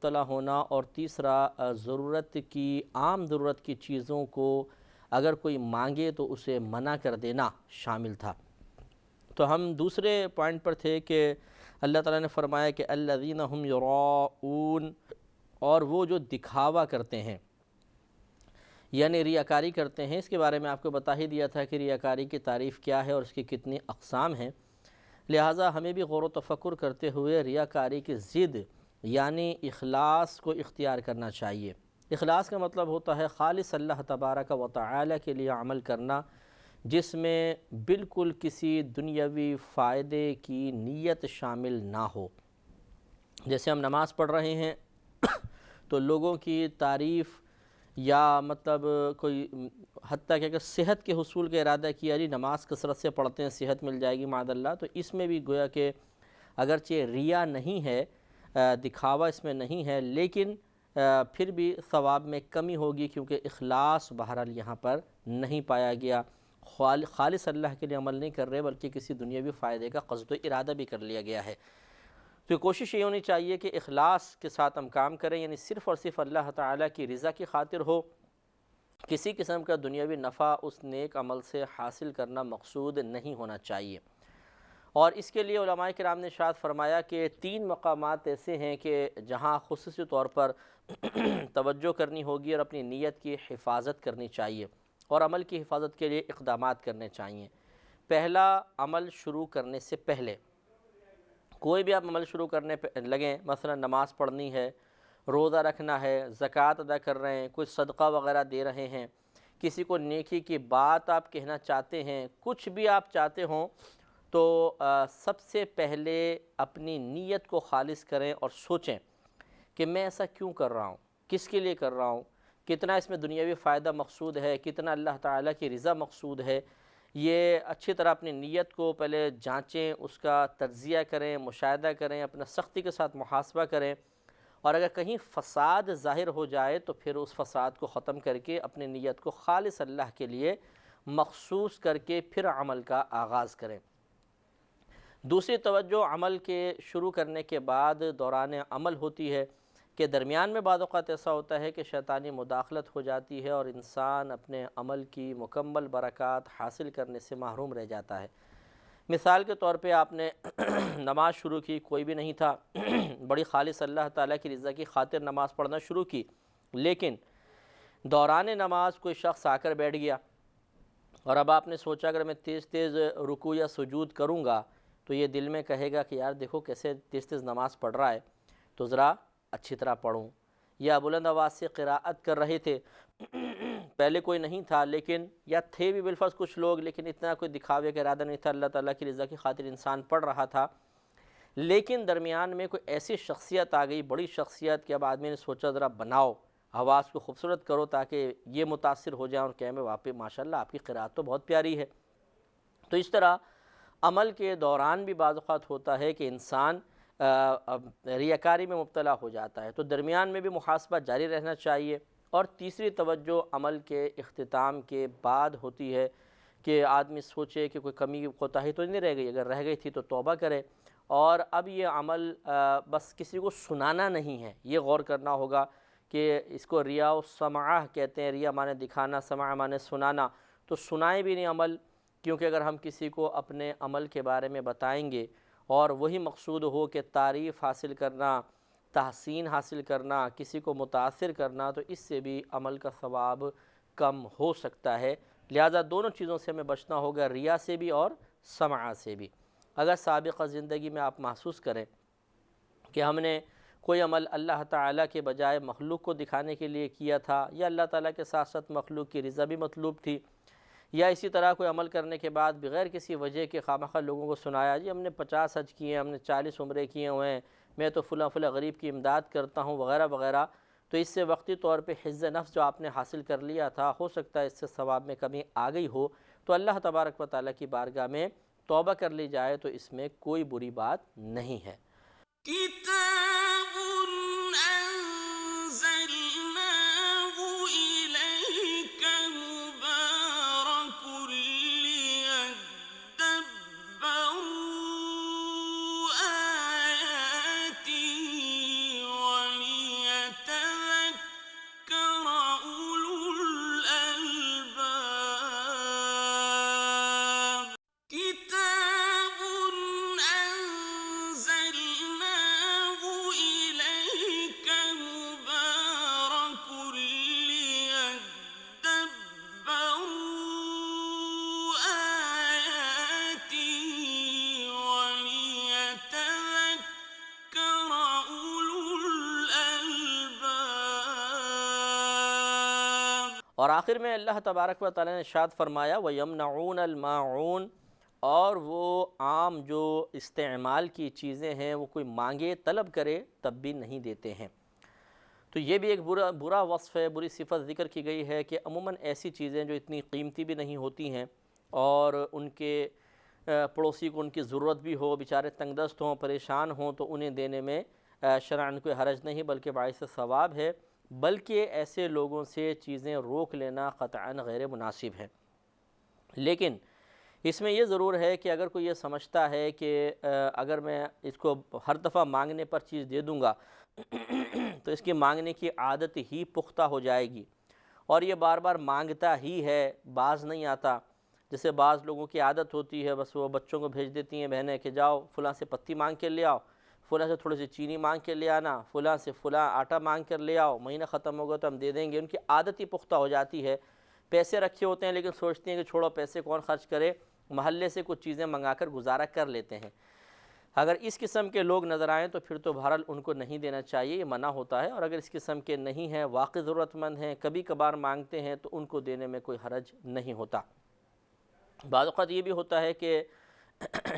مبتلا ہونا، اور تیسرا ضرورت کی عام ضرورت کی چیزوں کو اگر کوئی مانگے تو اسے منع کر دینا شامل تھا۔ تو ہم دوسرے پوائنٹ پر تھے کہ اللہ تعالیٰ نے فرمایا کہ الذین ہم یراؤون، اور وہ جو دکھاوا کرتے ہیں یعنی ریاکاری کرتے ہیں۔ اس کے بارے میں آپ کو بتا ہی دیا تھا کہ ریاکاری کی تعریف کیا ہے اور اس کی کتنی اقسام ہیں، لہٰذا ہمیں بھی غور و تفکر کرتے ہوئے ریاکاری کی ضد یعنی اخلاص کو اختیار کرنا چاہیے۔ اخلاص کا مطلب ہوتا ہے خالص اللہ تبارک و تعالی کے لیے عمل کرنا، جس میں بالکل کسی دنیاوی فائدے کی نیت شامل نہ ہو۔ جیسے ہم نماز پڑھ رہے ہیں تو لوگوں کی تعریف یا مطلب کوئی حتیٰ کہ اگر صحت کے حصول کا ارادہ کیا جی نماز کثرت سے پڑھتے ہیں صحت مل جائے گی معاذ اللہ، تو اس میں بھی گویا کہ اگرچہ ریا نہیں ہے، دکھاوا اس میں نہیں ہے، لیکن پھر بھی ثواب میں کمی ہوگی کیونکہ اخلاص بہرحال یہاں پر نہیں پایا گیا، خالص اللہ کے لیے عمل نہیں کر رہے بلکہ کسی دنیاوی فائدے کا قصد و ارادہ بھی کر لیا گیا ہے۔ تو کوشش یہ ہونی چاہیے کہ اخلاص کے ساتھ ہم کام کریں، یعنی صرف اور صرف اللہ تعالیٰ کی رضا کی خاطر ہو، کسی قسم کا دنیاوی نفع اس نیک عمل سے حاصل کرنا مقصود نہیں ہونا چاہیے۔ اور اس کے لیے علماء کرام نے ارشاد فرمایا کہ 3 مقامات ایسے ہیں کہ جہاں خصوصی طور پر توجہ کرنی ہوگی اور اپنی نیت کی حفاظت کرنی چاہیے اور عمل کی حفاظت کے لیے اقدامات کرنے چاہیے۔ پہلا، عمل شروع کرنے سے پہلے کوئی بھی آپ عمل شروع کرنے پہ لگیں، مثلا نماز پڑھنی ہے، روزہ رکھنا ہے، زکوٰۃ ادا کر رہے ہیں، کوئی صدقہ وغیرہ دے رہے ہیں، کسی کو نیکی کی بات آپ کہنا چاہتے ہیں، کچھ بھی آپ چاہتے ہوں تو سب سے پہلے اپنی نیت کو خالص کریں اور سوچیں کہ میں ایسا کیوں کر رہا ہوں، کس کے لیے کر رہا ہوں، کتنا اس میں دنیاوی فائدہ مقصود ہے، کتنا اللہ تعالیٰ کی رضا مقصود ہے۔ یہ اچھی طرح اپنی نیت کو پہلے جانچیں، اس کا تجزیہ کریں، مشاہدہ کریں، اپنا سختی کے ساتھ محاسبہ کریں، اور اگر کہیں فساد ظاہر ہو جائے تو پھر اس فساد کو ختم کر کے اپنی نیت کو خالص اللہ کے لیے مخصوص کر کے پھر عمل کا آغاز کریں۔ دوسری توجہ عمل کے شروع کرنے کے بعد دوران عمل ہوتی ہے کہ درمیان میں بعض اوقات ایسا ہوتا ہے کہ شیطانی مداخلت ہو جاتی ہے اور انسان اپنے عمل کی مکمل برکات حاصل کرنے سے محروم رہ جاتا ہے۔ مثال کے طور پہ آپ نے نماز شروع کی، کوئی بھی نہیں تھا، بڑی خالص اللہ تعالیٰ کی رضا کی خاطر نماز پڑھنا شروع کی، لیکن دوران نماز کوئی شخص آ کر بیٹھ گیا اور اب آپ نے سوچا اگر میں تیز تیز رکوع یا سجود کروں گا تو یہ دل میں کہے گا کہ یار دیکھو کیسے تیز تیز نماز پڑھ رہا ہے، تو ذرا اچھی طرح پڑھوں، یا بلند آواز سے قراءت کر رہے تھے، پہلے کوئی نہیں تھا لیکن یا تھے بھی بالفرض کچھ لوگ، لیکن اتنا کوئی دکھاوے کا ارادہ نہیں تھا، اللہ تعالیٰ کی رضا کی خاطر انسان پڑھ رہا تھا، لیکن درمیان میں کوئی ایسی شخصیت آ گئی، بڑی شخصیت، کہ اب آدمی نے سوچا ذرا بناؤ، آواز کو خوبصورت کرو تاکہ یہ متاثر ہو جائیں اور کہیں میں واقعی ماشاءاللہ آپ کی قراءت تو بہت پیاری ہے۔ تو اس طرح عمل کے دوران بھی بعض اوقات ہوتا ہے کہ انسان ریاکاری میں مبتلا ہو جاتا ہے، تو درمیان میں بھی محاسبہ جاری رہنا چاہیے۔ اور تیسری توجہ عمل کے اختتام کے بعد ہوتی ہے کہ آدمی سوچے کہ کوئی کمی کوتاہی تو نہیں رہ گئی، اگر رہ گئی تھی تو توبہ کرے، اور اب یہ عمل بس کسی کو سنانا نہیں ہے، یہ غور کرنا ہوگا کہ اس کو ریا و سمعہ کہتے ہیں، ریا معنی دکھانا، سمعہ معنی سنانا، تو سنائے بھی نہیں عمل، کیونکہ اگر ہم کسی کو اپنے عمل کے بارے میں بتائیں گے اور وہی مقصود ہو کہ تعریف حاصل کرنا، تحسین حاصل کرنا، کسی کو متاثر کرنا، تو اس سے بھی عمل کا ثواب کم ہو سکتا ہے۔ لہٰذا دونوں چیزوں سے ہمیں بچنا ہوگا، ریا سے بھی اور سمعہ سے بھی۔ اگر سابقہ زندگی میں آپ محسوس کریں کہ ہم نے کوئی عمل اللہ تعالیٰ کے بجائے مخلوق کو دکھانے کے لیے کیا تھا، یا اللہ تعالیٰ کے ساتھ ساتھ مخلوق کی رضا بھی مطلوب تھی، یا اسی طرح کوئی عمل کرنے کے بعد بغیر کسی وجہ کے خواہ لوگوں کو سنایا جی ہم نے 50 حج کیے ہیں، ہم نے 40 عمرے کیے ہوئے ہیں، میں تو فلاں فلاں غریب کی امداد کرتا ہوں وغیرہ وغیرہ، تو اس سے وقتی طور پہ حفظ نفس جو آپ نے حاصل کر لیا تھا، ہو سکتا ہے اس سے ثواب میں کمی آ گئی ہو، تو اللہ تبارک و تعالیٰ کی بارگاہ میں توبہ کر لی جائے تو اس میں کوئی بری بات نہیں ہے۔ کتاب انزلناه الیک مبارک لیدبروا آیاته اور آخر میں اللہ تبارک و تعالیٰ نے ارشاد فرمایا وَيَمْنَعُونَ الْمَاعُونَ، اور وہ عام جو استعمال کی چیزیں ہیں وہ کوئی مانگے طلب کرے تب بھی نہیں دیتے ہیں۔ تو یہ بھی ایک برا وصف ہے، بری صفت ذکر کی گئی ہے کہ عموماً ایسی چیزیں جو اتنی قیمتی بھی نہیں ہوتی ہیں اور ان کے پڑوسی کو ان کی ضرورت بھی ہو، بیچارے تنگ دست ہوں، پریشان ہوں، تو انہیں دینے میں شرعاً کوئی حرج نہیں بلکہ باعث ثواب ہے، بلکہ ایسے لوگوں سے چیزیں روک لینا قطعاً غیر مناسب ہے۔ لیکن اس میں یہ ضرور ہے کہ اگر کوئی یہ سمجھتا ہے کہ اگر میں اس کو ہر دفعہ مانگنے پر چیز دے دوں گا تو اس کی مانگنے کی عادت ہی پختہ ہو جائے گی اور یہ بار بار مانگتا ہی ہے، باز نہیں آتا۔ جیسے بعض لوگوں کی عادت ہوتی ہے، بس وہ بچوں کو بھیج دیتی ہیں بہنیں کہ جاؤ فلاں سے پتی مانگ کے لے آؤ، فلاں سے تھوڑی سی چینی مانگ کے لے آنا، فلاں سے فلاں آٹا مانگ کر لے آؤ، مہینہ ختم ہوگا تو ہم دے دیں گے۔ ان کی عادت ہی پختہ ہو جاتی ہے، پیسے رکھے ہوتے ہیں لیکن سوچتے ہیں کہ چھوڑو پیسے کون خرچ کرے، محلے سے کچھ چیزیں منگا کر گزارا کر لیتے ہیں۔ اگر اس قسم کے لوگ نظر آئیں تو پھر تو بہرحال ان کو نہیں دینا چاہیے، یہ منع ہوتا ہے، اور اگر اس قسم کے نہیں ہیں، واقعی ضرورت مند ہیں، کبھی کبھار مانگتے ہیں، تو ان کو دینے میں کوئی حرج نہیں ہوتا۔ بعض اوقات یہ بھی ہوتا ہے کہ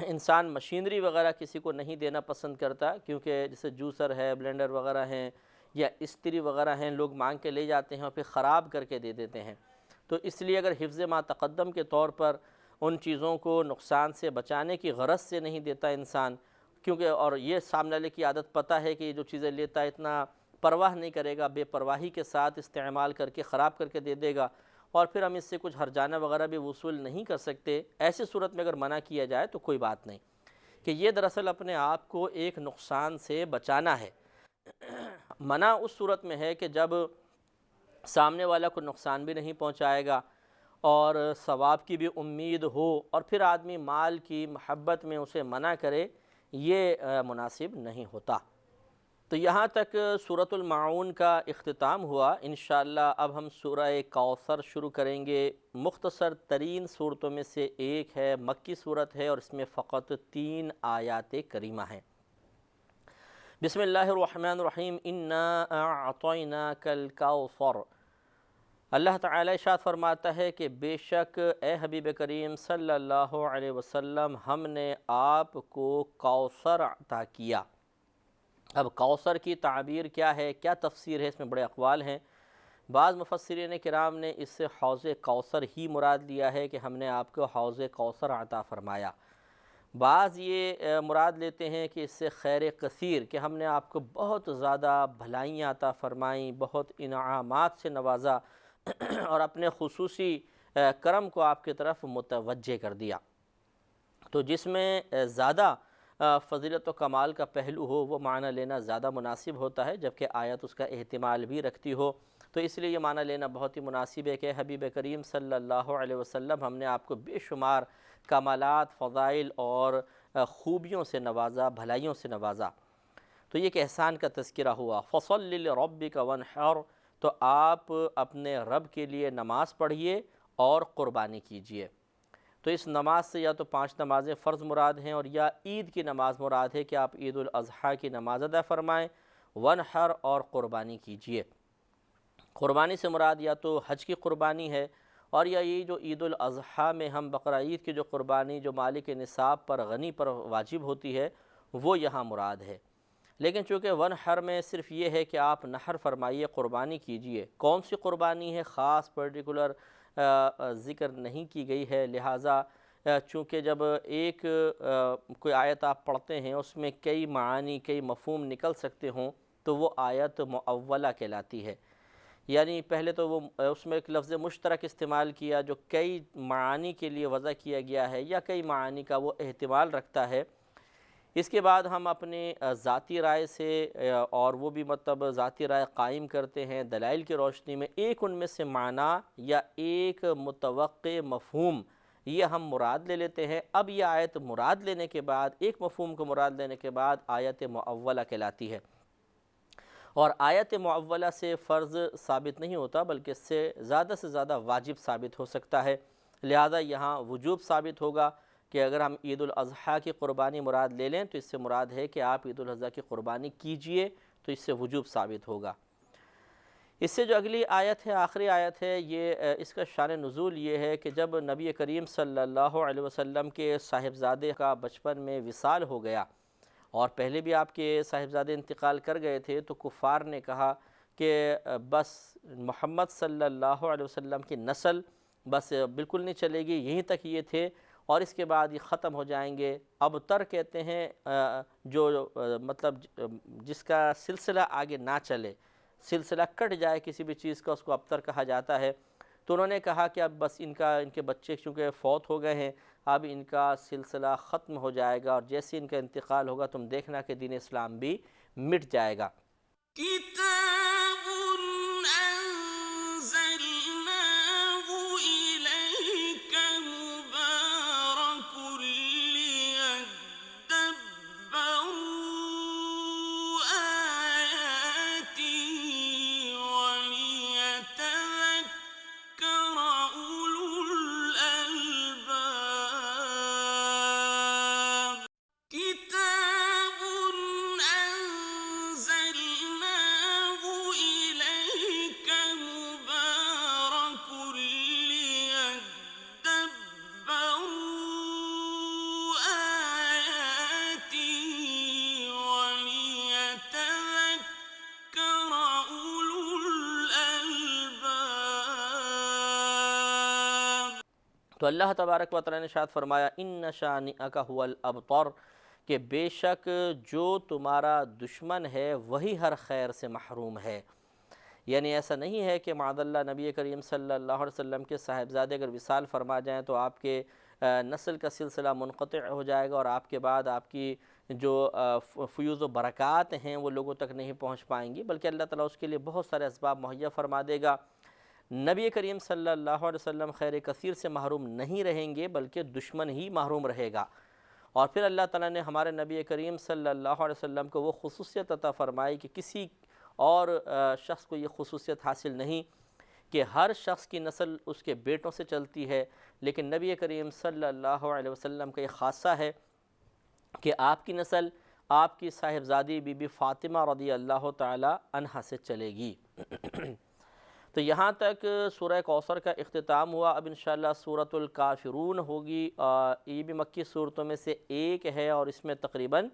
انسان مشینری وغیرہ کسی کو نہیں دینا پسند کرتا، کیونکہ جیسے جوسر ہے، بلینڈر وغیرہ ہیں یا استری وغیرہ ہیں، لوگ مانگ کے لے جاتے ہیں اور پھر خراب کر کے دے دیتے ہیں۔ تو اس لیے اگر حفظ ما تقدم کے طور پر ان چیزوں کو نقصان سے بچانے کی غرض سے نہیں دیتا انسان، کیونکہ اور یہ سامنے والے کی عادت پتہ ہے کہ یہ جو چیزیں لیتا ہے اتنا پرواہ نہیں کرے گا، بے پرواہی کے ساتھ استعمال کر کے خراب کر کے دے دے گا، اور پھر ہم اس سے کچھ ہرجانہ وغیرہ بھی وصول نہیں کر سکتے، ایسی صورت میں اگر منع کیا جائے تو کوئی بات نہیں، کہ یہ دراصل اپنے آپ کو ایک نقصان سے بچانا ہے۔ منع اس صورت میں ہے کہ جب سامنے والا کو نقصان بھی نہیں پہنچائے گا اور ثواب کی بھی امید ہو، اور پھر آدمی مال کی محبت میں اسے منع کرے، یہ مناسب نہیں ہوتا۔ تو یہاں تک سورۃ الماعون کا اختتام ہوا۔ انشاءاللہ اب ہم سورہ کوثر شروع کریں گے۔ مختصر ترین صورتوں میں سے ایک ہے، مکی صورت ہے اور اس میں فقط 3 آیات کریمہ ہیں۔ بسم اللہ الرحمن الرحیم، انا اعطیناک الکوثر۔ اللہ تعالی ارشاد فرماتا ہے کہ بے شک اے حبیب کریم صلی اللہ علیہ وسلم، ہم نے آپ کو کوثر عطا کیا۔ اب کوثر کی تعبیر کیا ہے، کیا تفسیر ہے، اس میں بڑے اقوال ہیں۔ بعض مفسرین کرام نے اس سے حوض کوثر ہی مراد لیا ہے کہ ہم نے آپ کو حوض کوثر عطا فرمایا۔ بعض یہ مراد لیتے ہیں کہ اس سے خیر کثیر، کہ ہم نے آپ کو بہت زیادہ بھلائیاں عطا فرمائیں، بہت انعامات سے نوازا اور اپنے خصوصی کرم کو آپ کی طرف متوجہ کر دیا۔ تو جس میں زیادہ فضیلت و کمال کا پہلو ہو وہ معنی لینا زیادہ مناسب ہوتا ہے، جبکہ آیت اس کا احتمال بھی رکھتی ہو، تو اس لیے یہ معنی لینا بہت ہی مناسب ہے کہ حبیب کریم صلی اللہ علیہ وسلم، ہم نے آپ کو بے شمار کمالات، فضائل اور خوبیوں سے نوازا، بھلائیوں سے نوازا۔ تو یہ کہ احسان کا تذکرہ ہوا۔ فَصَلِّ لِرَبِّكَ وَانْحَرْ، تو آپ اپنے رب کے لیے نماز پڑھیے اور قربانی کیجیے۔ تو اس نماز سے یا تو 5 نمازیں فرض مراد ہیں، اور یا عید کی نماز مراد ہے کہ آپ عید الاضحیٰ کی نماز ادا فرمائیں، وانحر، اور قربانی کیجیے۔ قربانی سے مراد یا تو حج کی قربانی ہے، اور یا یہ جو عید الاضحیٰ میں ہم بقرہ عید کی جو قربانی جو مالک نصاب پر غنی پر واجب ہوتی ہے وہ یہاں مراد ہے۔ لیکن چونکہ وانحر میں صرف یہ ہے کہ آپ نحر فرمائیے، قربانی کیجیے، کون سی قربانی ہے خاص پرٹیکولر ذکر نہیں کی گئی ہے، لہٰذا چونکہ جب ایک کوئی آیت آپ پڑھتے ہیں اس میں کئی معانی، کئی مفہوم نکل سکتے ہوں، تو وہ آیت معولہ کہلاتی ہے۔ یعنی پہلے تو وہ اس میں ایک لفظ مشترک استعمال کیا جو کئی معانی کے لیے وضع کیا گیا ہے، یا کئی معانی کا وہ احتمال رکھتا ہے۔ اس کے بعد ہم اپنے ذاتی رائے سے، اور وہ بھی مطلب ذاتی رائے قائم کرتے ہیں دلائل کی روشنی میں، ایک ان میں سے معنی یا ایک متوقع مفہوم یہ ہم مراد لے لیتے ہیں۔ اب یہ آیت مراد لینے کے بعد، ایک مفہوم کو مراد لینے کے بعد آیت معولہ کہلاتی ہے، اور آیت معولہ سے فرض ثابت نہیں ہوتا بلکہ اس سے زیادہ واجب ثابت ہو سکتا ہے، لہذا یہاں وجوب ثابت ہوگا کہ اگر ہم عید الاضحیٰ کی قربانی مراد لے لیں تو اس سے مراد ہے کہ آپ عید الاضحیٰ کی قربانی کیجئے، تو اس سے وجوب ثابت ہوگا۔ اس سے جو اگلی آیت ہے، آخری آیت ہے، یہ اس کا شان نزول یہ ہے کہ جب نبی کریم صلی اللہ علیہ وسلم کے صاحبزادے کا بچپن میں وصال ہو گیا، اور پہلے بھی آپ کے صاحبزادے انتقال کر گئے تھے، تو کفار نے کہا کہ بس محمد صلی اللہ علیہ وسلم کی نسل بس بالکل نہیں چلے گی، یہیں تک یہ تھے اور اس کے بعد یہ ختم ہو جائیں گے۔ ابتر کہتے ہیں جو مطلب جس کا سلسلہ آگے نہ چلے، سلسلہ کٹ جائے کسی بھی چیز کا، اس کو ابتر کہا جاتا ہے۔ تو انہوں نے کہا کہ اب بس ان کے بچے چونکہ فوت ہو گئے ہیں، اب ان کا سلسلہ ختم ہو جائے گا، اور جیسے ان کا انتقال ہوگا تم دیکھنا کہ دین اسلام بھی مٹ جائے گا۔ كتاب أنزلناه إليك مبارك ليدبروا آياته وليتذكر أولو الألباب كتاب أنزلناه إليك مبارك ليدبروا آياته وليتذكر أولو الألباب۔ تو اللہ تبارک و تعالیٰ نے ارشاد فرمایا ان شانئک هو الابتر، کہ بے شک جو تمہارا دشمن ہے وہی ہر خیر سے محروم ہے۔ یعنی ایسا نہیں ہے کہ معاذ اللہ نبی کریم صلی اللہ علیہ وسلم کے صاحبزادے اگر وصال فرما جائیں تو آپ کے نسل کا سلسلہ منقطع ہو جائے گا، اور آپ کے بعد آپ کی جو فیوز و برکات ہیں وہ لوگوں تک نہیں پہنچ پائیں گی، بلکہ اللہ تعالیٰ اس کے لیے بہت سارے اسباب مہیا فرما دے گا۔ نبی کریم صلی اللہ علیہ وسلم خیر کثیر سے محروم نہیں رہیں گے، بلکہ دشمن ہی محروم رہے گا۔ اور پھر اللہ تعالیٰ نے ہمارے نبی کریم صلی اللہ علیہ وسلم کو وہ خصوصیت عطا فرمائی کہ کسی اور شخص کو یہ خصوصیت حاصل نہیں کہ ہر شخص کی نسل اس کے بیٹوں سے چلتی ہے، لیکن نبی کریم صلی اللہ علیہ وسلم کا یہ خاصہ ہے کہ آپ کی نسل آپ کی صاحبزادی بی بی فاطمہ رضی اللہ تعالی عنہا سے چلے گی۔ تو یہاں تک سورہ کوثر کا اختتام ہوا۔ اب انشاءاللہ سورۃ الکافرون ہوگی، یہ بھی مکی صورتوں میں سے ایک ہے اور اس میں تقریباً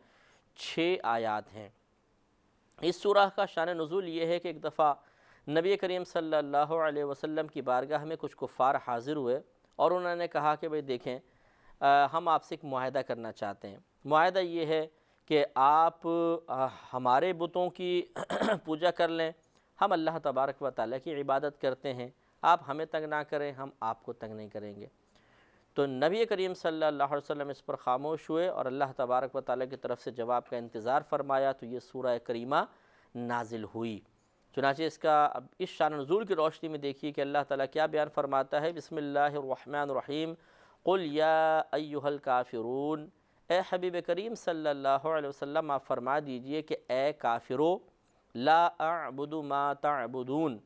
6 آیات ہیں۔ اس سورہ کا شان نزول یہ ہے کہ ایک دفعہ نبی کریم صلی اللہ علیہ وسلم کی بارگاہ میں کچھ کفار حاضر ہوئے اور انہوں نے کہا کہ بھئی دیکھیں ہم آپ سے ایک معاہدہ کرنا چاہتے ہیں۔ معاہدہ یہ ہے کہ آپ ہمارے بتوں کی پوجا کر لیں، ہم اللہ تبارک و تعالیٰ کی عبادت کرتے ہیں، آپ ہمیں تنگ نہ کریں، ہم آپ کو تنگ نہیں کریں گے۔ تو نبی کریم صلی اللہ علیہ وسلم اس پر خاموش ہوئے اور اللہ تبارک و تعالیٰ کی طرف سے جواب کا انتظار فرمایا، تو یہ سورہ کریمہ نازل ہوئی۔ چنانچہ اس کا اب اس شان نزول کی روشنی میں دیکھیے کہ اللہ تعالیٰ کیا بیان فرماتا ہے۔ بسم اللہ الرحمن الرحیم، قل یا ایہا الکافرون، اے حبیب کریم صلی اللہ علیہ وسلم آپ فرما دیجئے کہ اے کافرو، لا اعبد ما تعبدون،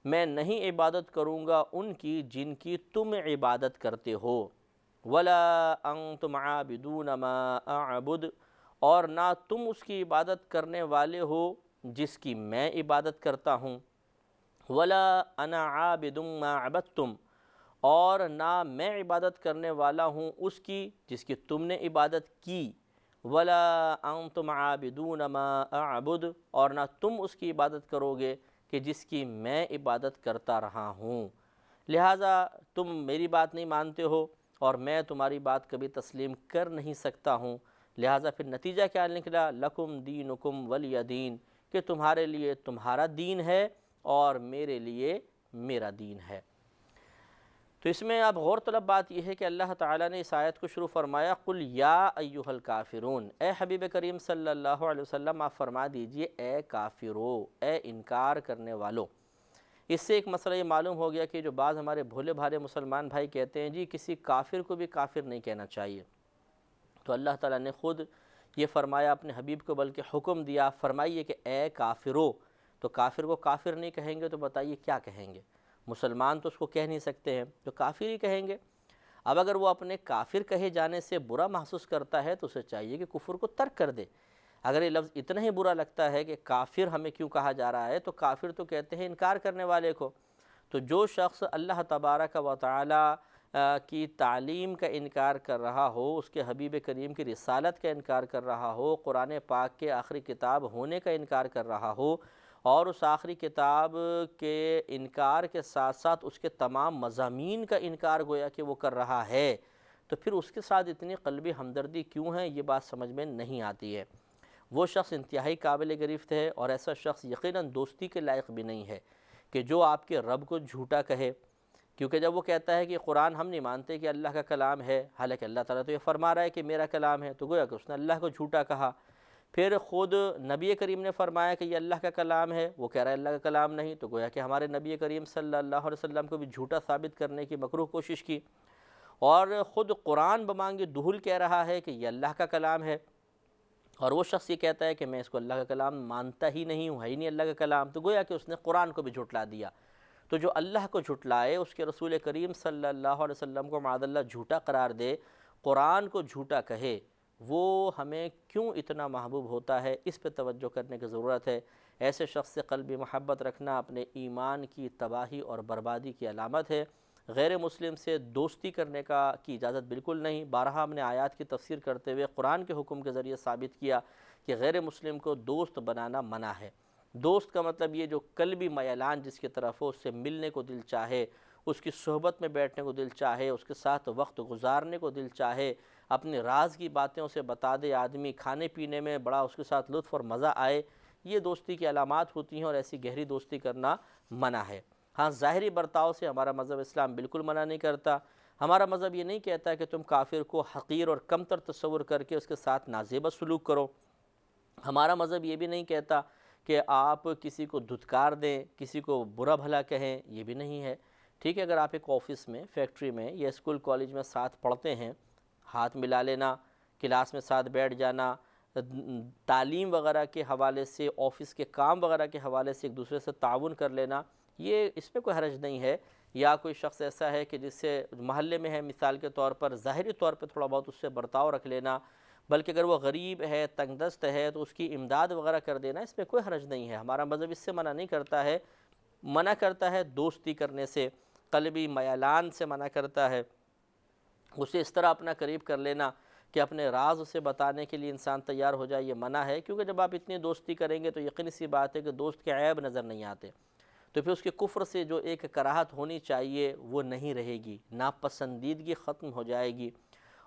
میں نہیں عبادت کروں گا ان کی جن کی تم عبادت کرتے ہو، ولا انتم عابدون ما اعبد، اور نہ تم اس کی عبادت کرنے والے ہو جس کی میں عبادت کرتا ہوں، ولا انا عابد ما عبدتم، اور نہ میں عبادت کرنے والا ہوں اس کی جس کی تم نے عبادت کی، ولا انتم عابدون ما اعبد، اور نہ تم اس کی عبادت کرو گے کہ جس کی میں عبادت کرتا رہا ہوں، لہٰذا تم میری بات نہیں مانتے ہو اور میں تمہاری بات کبھی تسلیم کر نہیں سکتا ہوں، لہٰذا پھر نتیجہ کیا نکلا، لکم دینکم ولی دین، کہ تمہارے لیے تمہارا دین ہے اور میرے لیے میرا دین ہے۔ تو اس میں اب غور طلب بات یہ ہے کہ اللہ تعالیٰ نے اس آیت کو شروع فرمایا، قل یا ایہا الکافرون، اے حبیب کریم صلی اللہ علیہ وسلم آپ فرما دیجئے اے کافرو، اے انکار کرنے والو۔ اس سے ایک مسئلہ یہ معلوم ہو گیا کہ جو بعض ہمارے بھولے بھالے مسلمان بھائی کہتے ہیں جی کسی کافر کو بھی کافر نہیں کہنا چاہیے، تو اللہ تعالیٰ نے خود یہ فرمایا اپنے حبیب کو، بلکہ حکم دیا، فرمائیے کہ اے کافرو، تو کافر کو کافر نہیں کہیں گے تو بتائیے کیا کہیں گے؟ مسلمان تو اس کو کہہ نہیں سکتے ہیں، تو کافر ہی کہیں گے۔ اب اگر وہ اپنے کافر کہے جانے سے برا محسوس کرتا ہے تو اسے چاہیے کہ کفر کو ترک کر دے۔ اگر یہ لفظ اتنا ہی برا لگتا ہے کہ کافر ہمیں کیوں کہا جا رہا ہے، تو کافر تو کہتے ہیں انکار کرنے والے کو۔ تو جو شخص اللہ تبارک و تعالی کی تعلیم کا انکار کر رہا ہو، اس کے حبیب کریم کی رسالت کا انکار کر رہا ہو، قرآن پاک کے آخری کتاب ہونے کا انکار کر رہا ہو، اور اس آخری کتاب کے انکار کے ساتھ ساتھ اس کے تمام مضامین کا انکار گویا کہ وہ کر رہا ہے، تو پھر اس کے ساتھ اتنی قلبی ہمدردی کیوں ہے، یہ بات سمجھ میں نہیں آتی ہے۔ وہ شخص انتہائی قابل گرفت ہے، اور ایسا شخص یقیناً دوستی کے لائق بھی نہیں ہے کہ جو آپ کے رب کو جھوٹا کہے، کیونکہ جب وہ کہتا ہے کہ قرآن ہم نہیں مانتے کہ اللہ کا کلام ہے، حالانکہ اللہ تعالیٰ تو یہ فرما رہا ہے کہ میرا کلام ہے، تو گویا کہ اس نے اللہ کو جھوٹا کہا۔ پھر خود نبی کریم نے فرمایا کہ یہ اللہ کا کلام ہے، وہ کہہ رہا ہے اللہ کا کلام نہیں، تو گویا کہ ہمارے نبی کریم صلی اللہ علیہ وسلم کو بھی جھوٹا ثابت کرنے کی مکروہ کوشش کی۔ اور خود قرآن بمانگ دہل کہہ رہا ہے کہ یہ اللہ کا کلام ہے، اور وہ شخص یہ کہتا ہے کہ میں اس کو اللہ کا کلام مانتا ہی نہیں ہوں، ہے ہی نہیں اللہ کا کلام، تو گویا کہ اس نے قرآن کو بھی جھٹلا دیا۔ تو جو اللہ کو جھٹلائے، اس کے رسول کریم صلی اللہ علیہ وسلم کو معاذ اللہ جھوٹا قرار دے، قرآن کو جھوٹا کہے، وہ ہمیں کیوں اتنا محبوب ہوتا ہے، اس پہ توجہ کرنے کی ضرورت ہے۔ ایسے شخص سے قلبی محبت رکھنا اپنے ایمان کی تباہی اور بربادی کی علامت ہے۔ غیر مسلم سے دوستی کرنے کی اجازت بالکل نہیں۔ بارہا ہم نے آیات کی تفسیر کرتے ہوئے قرآن کے حکم کے ذریعے ثابت کیا کہ غیر مسلم کو دوست بنانا منع ہے۔ دوست کا مطلب یہ جو قلبی میلان جس کی طرف ہو، اس سے ملنے کو دل چاہے، اس کی صحبت میں بیٹھنے کو دل چاہے، اس کے ساتھ وقت گزارنے کو دل چاہے، اپنے راز کی باتیں اسے بتا دے آدمی، کھانے پینے میں بڑا اس کے ساتھ لطف اور مزہ آئے، یہ دوستی کی علامات ہوتی ہیں، اور ایسی گہری دوستی کرنا منع ہے۔ ہاں، ظاہری برتاؤ سے ہمارا مذہب اسلام بالکل منع نہیں کرتا۔ ہمارا مذہب یہ نہیں کہتا کہ تم کافر کو حقیر اور کمتر تصور کر کے اس کے ساتھ نازیبہ سلوک کرو۔ ہمارا مذہب یہ بھی نہیں کہتا کہ آپ کسی کو دھتکار دیں، کسی کو برا بھلا کہیں، یہ بھی نہیں ہے۔ ٹھیک ہے، اگر آپ ایک آفس میں، فیکٹری میں یا اسکول کالج میں ساتھ پڑھتے ہیں، ہاتھ ملا لینا، کلاس میں ساتھ بیٹھ جانا، تعلیم وغیرہ کے حوالے سے، آفس کے کام وغیرہ کے حوالے سے ایک دوسرے سے تعاون کر لینا، یہ اس میں کوئی حرج نہیں ہے۔ یا کوئی شخص ایسا ہے کہ جس سے محلے میں ہے، مثال کے طور پر ظاہری طور پہ تھوڑا بہت اس سے برتاؤ رکھ لینا، بلکہ اگر وہ غریب ہے، تنگ دست ہے، تو اس کی امداد وغیرہ کر دینا، اس میں کوئی حرج نہیں ہے۔ ہمارا مذہب اس سے منع نہیں کرتا ہے، منع کرتا ہے دوستی کرنے سے، قلبی میلان سے منع کرتا ہے، اسے اس طرح اپنا قریب کر لینا کہ اپنے راز اسے بتانے کے لیے انسان تیار ہو جائے، یہ منع ہے۔ کیونکہ جب آپ اتنی دوستی کریں گے تو یقینی سی بات ہے کہ دوست کے عیب نظر نہیں آتے، تو پھر اس کے کفر سے جو ایک کراہت ہونی چاہیے وہ نہیں رہے گی، ناپسندیدگی ختم ہو جائے گی،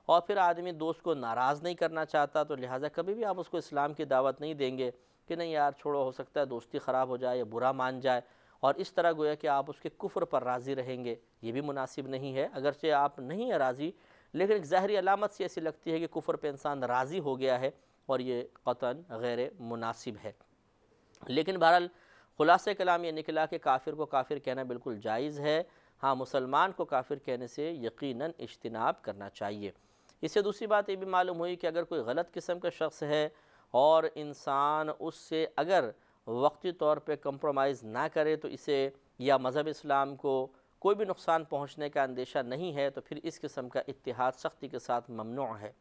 اور پھر آدمی دوست کو ناراض نہیں کرنا چاہتا، تو لہٰذا کبھی بھی آپ اس کو اسلام کی دعوت نہیں دیں گے کہ نہیں یار چھوڑو، ہو سکتا ہے دوستی خراب ہو جائے یا برا مان جائے، اور اس طرح گویا کہ آپ اس کے کفر پر راضی رہیں گے، یہ بھی مناسب نہیں ہے۔ اگرچہ آپ نہیں ہیں راضی، لیکن ایک ظاہری علامت سے ایسی لگتی ہے کہ کفر پہ انسان راضی ہو گیا ہے، اور یہ قطعاً غیر مناسب ہے۔ لیکن بہرحال خلاصہ کلام یہ نکلا کہ کافر کو کافر کہنا بالکل جائز ہے، ہاں مسلمان کو کافر کہنے سے یقیناً اجتناب کرنا چاہیے۔ اس سے دوسری بات یہ بھی معلوم ہوئی کہ اگر کوئی غلط قسم کا شخص ہے اور انسان اس سے اگر وقتی طور پہ کمپرومائز نہ کرے تو اسے یا مذہب اسلام کو کوئی بھی نقصان پہنچنے کا اندیشہ نہیں ہے، تو پھر اس قسم کا اتحاد سختی کے ساتھ ممنوع ہے۔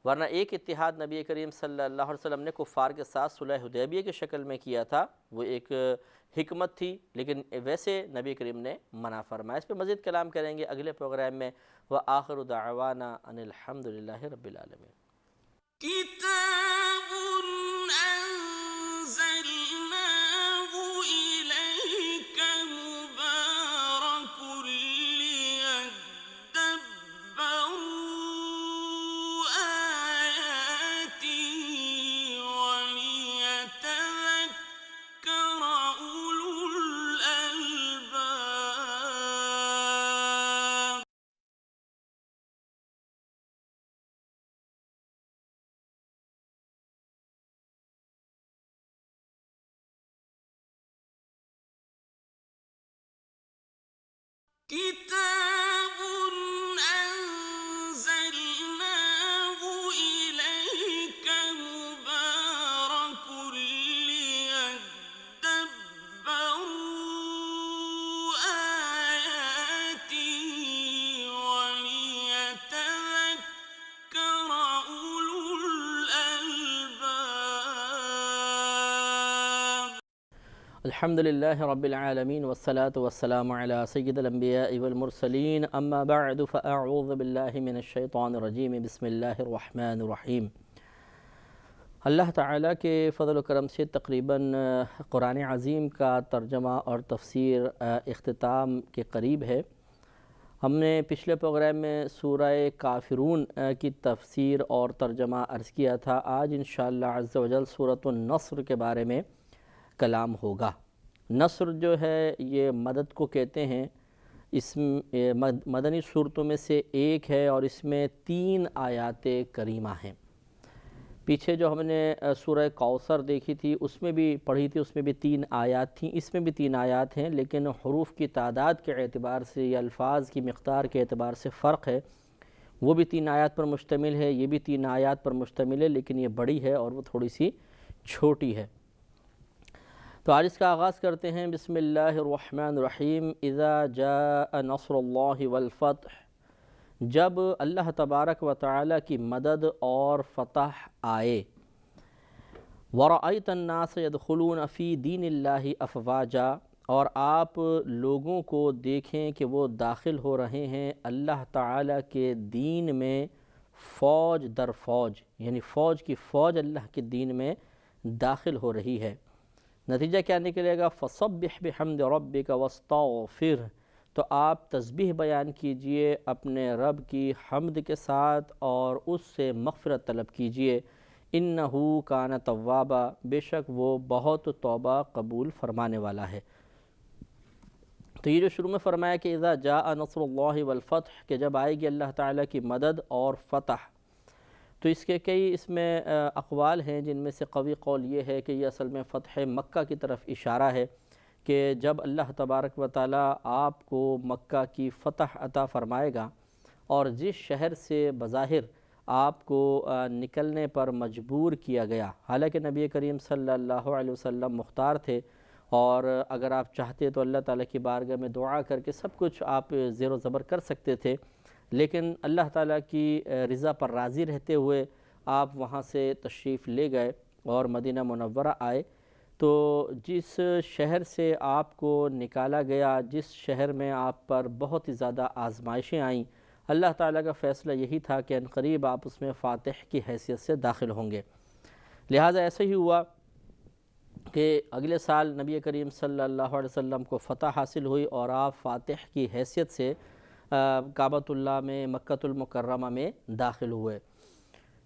ورنہ ایک اتحاد نبی کریم صلی اللہ علیہ وسلم نے کفار کے ساتھ صلح حدیبیہ کی شکل میں کیا تھا، وہ ایک حکمت تھی، لیکن ویسے نبی کریم نے منع فرمایا۔ اس پہ مزید کلام کریں گے اگلے پروگرام میں۔ وآخر دعوانا ان الحمد للہ رب العالمین۔ كتاب أنزلناه إليك مبارك ليدبروا آياته وليتذكر أولو الألباب كتاب أنزلناه إليك مبارك ليدبروا آياته وليتذكر أولو الألباب الحمدللہ رب العالمین والصلاة والسلام علی سید الانبیاء والمرسلین اما بعد فاعوذ باللہ من الشیطان الرجیم بسم اللہ الرحمن الرحیم۔ اللہ تعالیٰ کے فضل و کرم سے تقریباً قرآن عظیم کا ترجمہ اور تفسیر اختتام کے قریب ہے۔ ہم نے پچھلے پروگرام میں سورہ کافرون کی تفسیر اور ترجمہ عرض کیا تھا۔ آج انشاءاللہ عز و جل سورۃ النصر کے بارے میں کلام ہوگا۔ نصر جو ہے یہ مدد کو کہتے ہیں۔ اس مدنی صورتوں میں سے ایک ہے اور اس میں 3 آیات کریمہ ہیں۔ پیچھے جو ہم نے سورہ کوثر دیکھی تھی اس میں بھی پڑھی تھی، اس میں بھی 3 آیات تھیں، اس میں بھی 3 آیات ہیں، لیکن حروف کی تعداد کے اعتبار سے یا الفاظ کی مقدار کے اعتبار سے فرق ہے۔ وہ بھی 3 آیات پر مشتمل ہے، یہ بھی 3 آیات پر مشتمل ہے، لیکن یہ بڑی ہے اور وہ تھوڑی سی چھوٹی ہے۔ تو آج اس کا آغاز کرتے ہیں۔ بسم اللہ الرحمن الرحیم۔ اذا جاء نصر اللہ والفتح، جب اللہ تبارک و تعالیٰ کی مدد اور فتح آئے۔ وَرَأَيْتَ النَّاسَ يَدْخُلُونَ فِي دِينِ اللَّهِ أَفْوَاجًا، اور آپ لوگوں کو دیکھیں کہ وہ داخل ہو رہے ہیں اللہ تعالیٰ کے دین میں فوج در فوج، یعنی فوج کی فوج اللہ کے دین میں داخل ہو رہی ہے۔ نتیجہ کیا نکلے گا؟ فَصَبِّحْ بِحَمْدِ رَبِّكَ وَاسْتَغْفِرْ، تو آپ تسبیح بیان کیجئے اپنے رب کی حمد کے ساتھ اور اس سے مغفرت طلب کیجئے۔ اِنَّهُ كَانَ تَوَّابًا، بے شک وہ بہت توبہ قبول فرمانے والا ہے۔ تو یہ جو شروع میں فرمایا کہ اذا جاء نصر اللہ والفتح، کہ جب آئے گی اللہ تعالیٰ کی مدد اور فتح، تو اس کے کئی اس میں اقوال ہیں، جن میں سے قوی قول یہ ہے کہ یہ اصل میں فتح مکہ کی طرف اشارہ ہے، کہ جب اللہ تبارک و تعالیٰ آپ کو مکہ کی فتح عطا فرمائے گا اور جس شہر سے بظاہر آپ کو نکلنے پر مجبور کیا گیا، حالانکہ نبی کریم صلی اللہ علیہ وسلم مختار تھے اور اگر آپ چاہتے تو اللہ تعالیٰ کی بارگاہ میں دعا کر کے سب کچھ آپ زیر و زبر کر سکتے تھے، لیکن اللہ تعالیٰ کی رضا پر راضی رہتے ہوئے آپ وہاں سے تشریف لے گئے اور مدینہ منورہ آئے۔ تو جس شہر سے آپ کو نکالا گیا، جس شہر میں آپ پر بہت ہی زیادہ آزمائشیں آئیں، اللہ تعالیٰ کا فیصلہ یہی تھا کہ عنقریب آپ اس میں فاتح کی حیثیت سے داخل ہوں گے۔ لہٰذا ایسے ہی ہوا کہ اگلے سال نبی کریم صلی اللہ علیہ وسلم کو فتح حاصل ہوئی اور آپ فاتح کی حیثیت سے کعبۃ اللہ میں مکۃ المکرمہ میں داخل ہوئے۔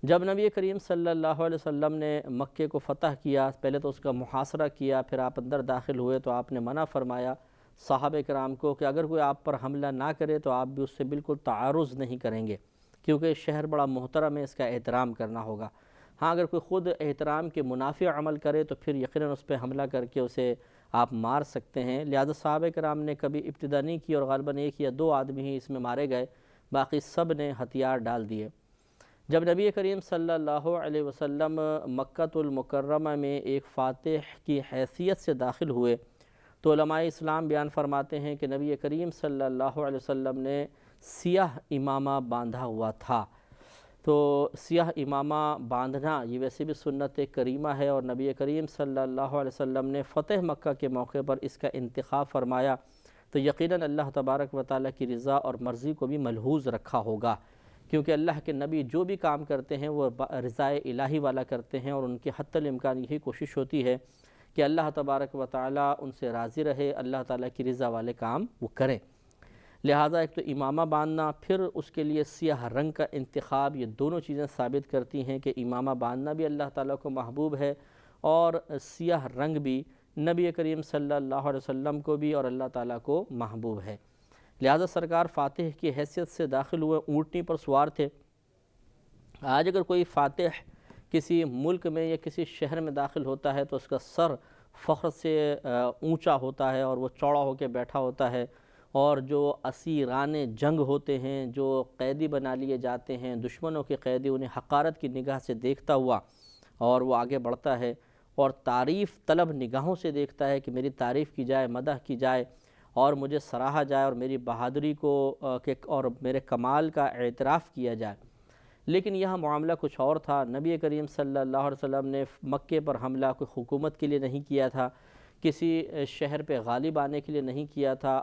جب نبی کریم صلی اللہ علیہ وسلم نے مکے کو فتح کیا، پہلے تو اس کا محاصرہ کیا، پھر آپ اندر داخل ہوئے تو آپ نے منع فرمایا صحابہ کرام کو کہ اگر کوئی آپ پر حملہ نہ کرے تو آپ بھی اس سے بالکل تعارض نہیں کریں گے، کیونکہ شہر بڑا محترم ہے، اس کا احترام کرنا ہوگا۔ ہاں اگر کوئی خود احترام کے منافع عمل کرے تو پھر یقیناً اس پہ حملہ کر کے اسے آپ مار سکتے ہیں۔ لہذا صحابہ کرام نے کبھی ابتدا نہیں کی اور غالباً 1 یا 2 آدمی ہی اس میں مارے گئے، باقی سب نے ہتھیار ڈال دیے۔ جب نبی کریم صلی اللہ علیہ وسلم مکۃ المکرمہ میں ایک فاتح کی حیثیت سے داخل ہوئے تو علماء اسلام بیان فرماتے ہیں کہ نبی کریم صلی اللہ علیہ وسلم نے سیاہ امامہ باندھا ہوا تھا۔ تو سیاہ امامہ باندھنا یہ ویسے بھی سنت کریمہ ہے اور نبی کریم صلی اللہ علیہ وسلم نے فتح مکہ کے موقع پر اس کا انتخاب فرمایا، تو یقیناً اللہ تبارک و تعالیٰ کی رضا اور مرضی کو بھی ملحوظ رکھا ہوگا، کیونکہ اللہ کے نبی جو بھی کام کرتے ہیں وہ رضا الہی والا کرتے ہیں اور ان کی حتی الامکان یہی کوشش ہوتی ہے کہ اللہ تبارک و تعالیٰ ان سے راضی رہے، اللہ تعالیٰ کی رضا والے کام وہ کریں۔ لہٰذا ایک تو امامہ باندھنا، پھر اس کے لیے سیاہ رنگ کا انتخاب، یہ دونوں چیزیں ثابت کرتی ہیں کہ امامہ باندھنا بھی اللہ تعالیٰ کو محبوب ہے اور سیاہ رنگ بھی نبی کریم صلی اللہ علیہ وسلم کو بھی اور اللہ تعالیٰ کو محبوب ہے۔ لہذا سرکار فاتح کی حیثیت سے داخل ہوئے، اونٹنی پر سوار تھے۔ آج اگر کوئی فاتح کسی ملک میں یا کسی شہر میں داخل ہوتا ہے تو اس کا سر فخر سے اونچا ہوتا ہے اور وہ چوڑا ہو کے بیٹھا ہوتا ہے، اور جو اسیران جنگ ہوتے ہیں، جو قیدی بنا لیے جاتے ہیں، دشمنوں کے قیدی، انہیں حقارت کی نگاہ سے دیکھتا ہوا اور وہ آگے بڑھتا ہے اور تعریف طلب نگاہوں سے دیکھتا ہے کہ میری تعریف کی جائے، مدح کی جائے اور مجھے سراہا جائے اور میری بہادری کو اور میرے کمال کا اعتراف کیا جائے۔ لیکن یہاں معاملہ کچھ اور تھا۔ نبی کریم صلی اللہ علیہ وسلم نے مکے پر حملہ کوئی حکومت کے لیے نہیں کیا تھا کسی شہر پہ غالب آنے کے لیے نہیں کیا تھا،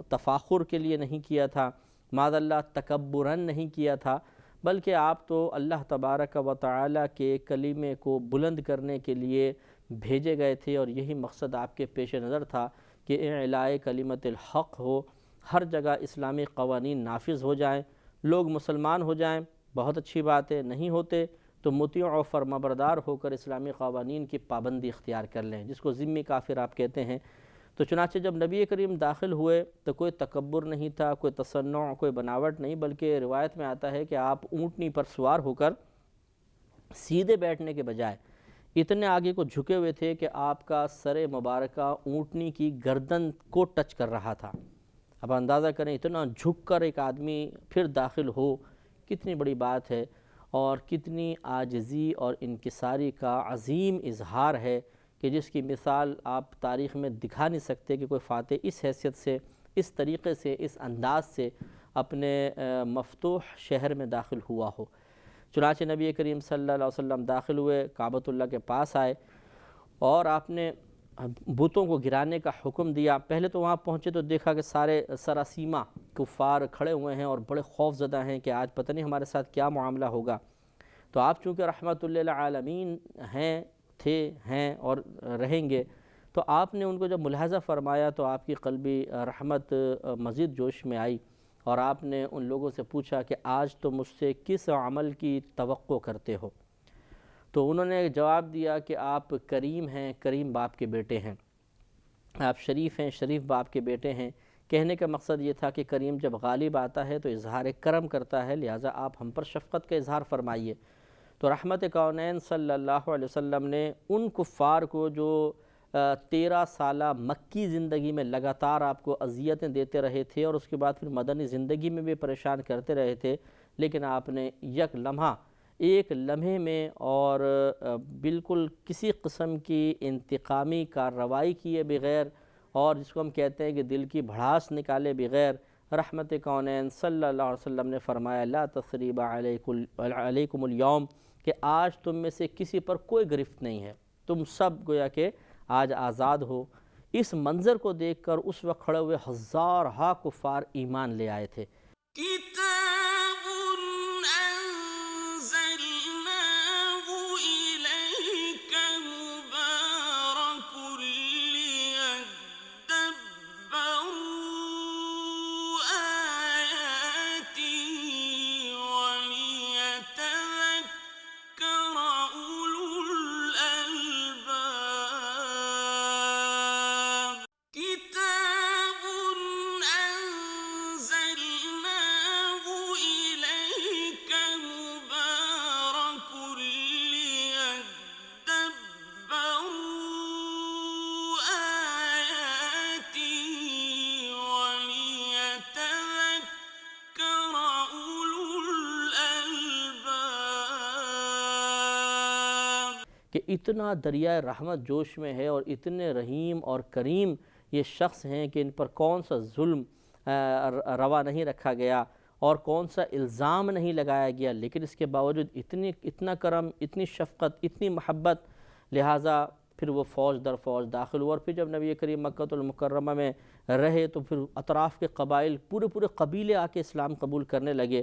تفاخر کے لیے نہیں کیا تھا، معاذ اللہ تکبراً نہیں کیا تھا، بلکہ آپ تو اللہ تبارک و تعالی کے کلمے کو بلند کرنے کے لیے بھیجے گئے تھے، اور یہی مقصد آپ کے پیش نظر تھا کہ اعلاء کلمت الحق ہو، ہر جگہ اسلامی قوانین نافذ ہو جائیں، لوگ مسلمان ہو جائیں، بہت اچھی بات ہے، نہیں ہوتے تو مطیع و فرمانبردار ہو کر اسلامی قوانین کی پابندی اختیار کر لیں، جس کو ذمی کافر آپ کہتے ہیں۔ تو چنانچہ جب نبی کریم داخل ہوئے تو کوئی تکبر نہیں تھا، کوئی تصنع، کوئی بناوٹ نہیں، بلکہ روایت میں آتا ہے کہ آپ اونٹنی پر سوار ہو کر سیدھے بیٹھنے کے بجائے اتنے آگے کو جھکے ہوئے تھے کہ آپ کا سر مبارکہ اونٹنی کی گردن کو ٹچ کر رہا تھا۔ اب اندازہ کریں اتنا جھک کر ایک آدمی پھر داخل ہو، کتنی بڑی بات ہے، اور کتنی عاجزی اور انکساری کا عظیم اظہار ہے کہ جس کی مثال آپ تاریخ میں دکھا نہیں سکتے کہ کوئی فاتح اس حیثیت سے، اس طریقے سے، اس انداز سے اپنے مفتوح شہر میں داخل ہوا ہو۔ چنانچہ نبی کریم صلی اللہ علیہ وسلم داخل ہوئے، کعبۃ اللہ کے پاس آئے، اور آپ نے بتوں کو گرانے کا حکم دیا۔ پہلے تو وہاں پہنچے تو دیکھا کہ سارے سراسیمہ کفار کھڑے ہوئے ہیں اور بڑے خوف زدہ ہیں کہ آج پتہ نہیں ہمارے ساتھ کیا معاملہ ہوگا۔ تو آپ چونکہ رحمت للعالمین ہیں اور رہیں گے، تو آپ نے ان کو جب ملاحظہ فرمایا تو آپ کی قلبی رحمت مزید جوش میں آئی، اور آپ نے ان لوگوں سے پوچھا کہ آج تو مجھ سے کس عمل کی توقع کرتے ہو؟ تو انہوں نے جواب دیا کہ آپ کریم ہیں، کریم باپ کے بیٹے ہیں، آپ شریف ہیں، شریف باپ کے بیٹے ہیں۔ کہنے کا مقصد یہ تھا کہ کریم جب غالب آتا ہے تو اظہار کرم کرتا ہے، لہٰذا آپ ہم پر شفقت کا اظہار فرمائیے۔ تو رحمت کونین صلی اللہ علیہ وسلم نے ان کفار کو جو 13 سالہ مکی زندگی میں لگاتار آپ کو اذیتیں دیتے رہے تھے، اور اس کے بعد پھر مدنی زندگی میں بھی پریشان کرتے رہے تھے، لیکن آپ نے ایک لمحے میں اور بالکل کسی قسم کی انتقامی کارروائی کیے بغیر، اور جس کو ہم کہتے ہیں کہ دل کی بھڑاس نکالے بغیر، رحمت کونین صلی اللہ علیہ وسلم نے فرمایا لا تثریب علیکم اليوم، کہ آج تم میں سے کسی پر کوئی گرفت نہیں ہے، تم سب گویا کہ آج آزاد ہو۔ اس منظر کو دیکھ کر اس وقت کھڑے ہوئے ہزارہا کفار ایمان لے آئے تھے۔ كتاب أنزلناه إليك مبارك ليدبروا آياته وليتذكر أولو الألباب كتاب أنزلناه إليك مبارك ليدبروا آياته وليتذكر أولو الألباب۔ کہ اتنا دریائے رحمت جوش میں ہے اور اتنے رحیم اور کریم یہ شخص ہیں کہ ان پر کون سا ظلم روا نہیں رکھا گیا اور کون سا الزام نہیں لگایا گیا، لیکن اس کے باوجود اتنا کرم، اتنی شفقت، اتنی محبت، لہٰذا پھر وہ فوج در فوج داخل ہوا۔ اور پھر جب نبی کریم مکہ المکرمہ میں رہے تو پھر اطراف کے قبائل، پورے قبیلے آ کے اسلام قبول کرنے لگے۔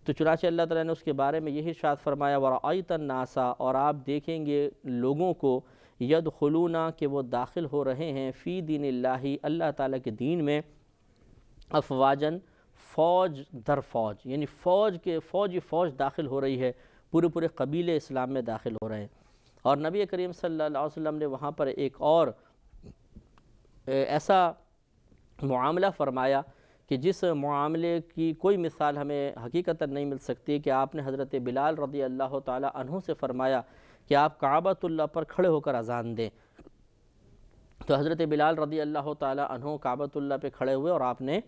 تو چنانچہ اللہ تعالیٰ نے اس کے بارے میں یہی ارشاد فرمایا وَرَأَيْتَ النَّاسَ، اور آپ دیکھیں گے لوگوں کو، يَدْخُلُونَ، کہ وہ داخل ہو رہے ہیں، فی دین اللہ، اللہ تعالیٰ کے دین میں، افواجاً، فوج در فوج، یعنی فوج داخل ہو رہی ہے، پورے قبیلے اسلام میں داخل ہو رہے ہیں۔ اور نبی کریم صلی اللہ علیہ وسلم نے وہاں پر ایک اور ایسا معاملہ فرمایا کہ جس معاملے کی کوئی مثال ہمیں حقیقتاً نہیں مل سکتی، کہ آپ نے حضرت بلال رضی اللہ تعالی عنہ سے فرمایا کہ آپ کعبۃ اللہ پر کھڑے ہو کر اذان دیں۔ تو حضرت بلال رضی اللہ تعالی عنہ کعبۃ اللہ پہ کھڑے ہوئے اور آپ نے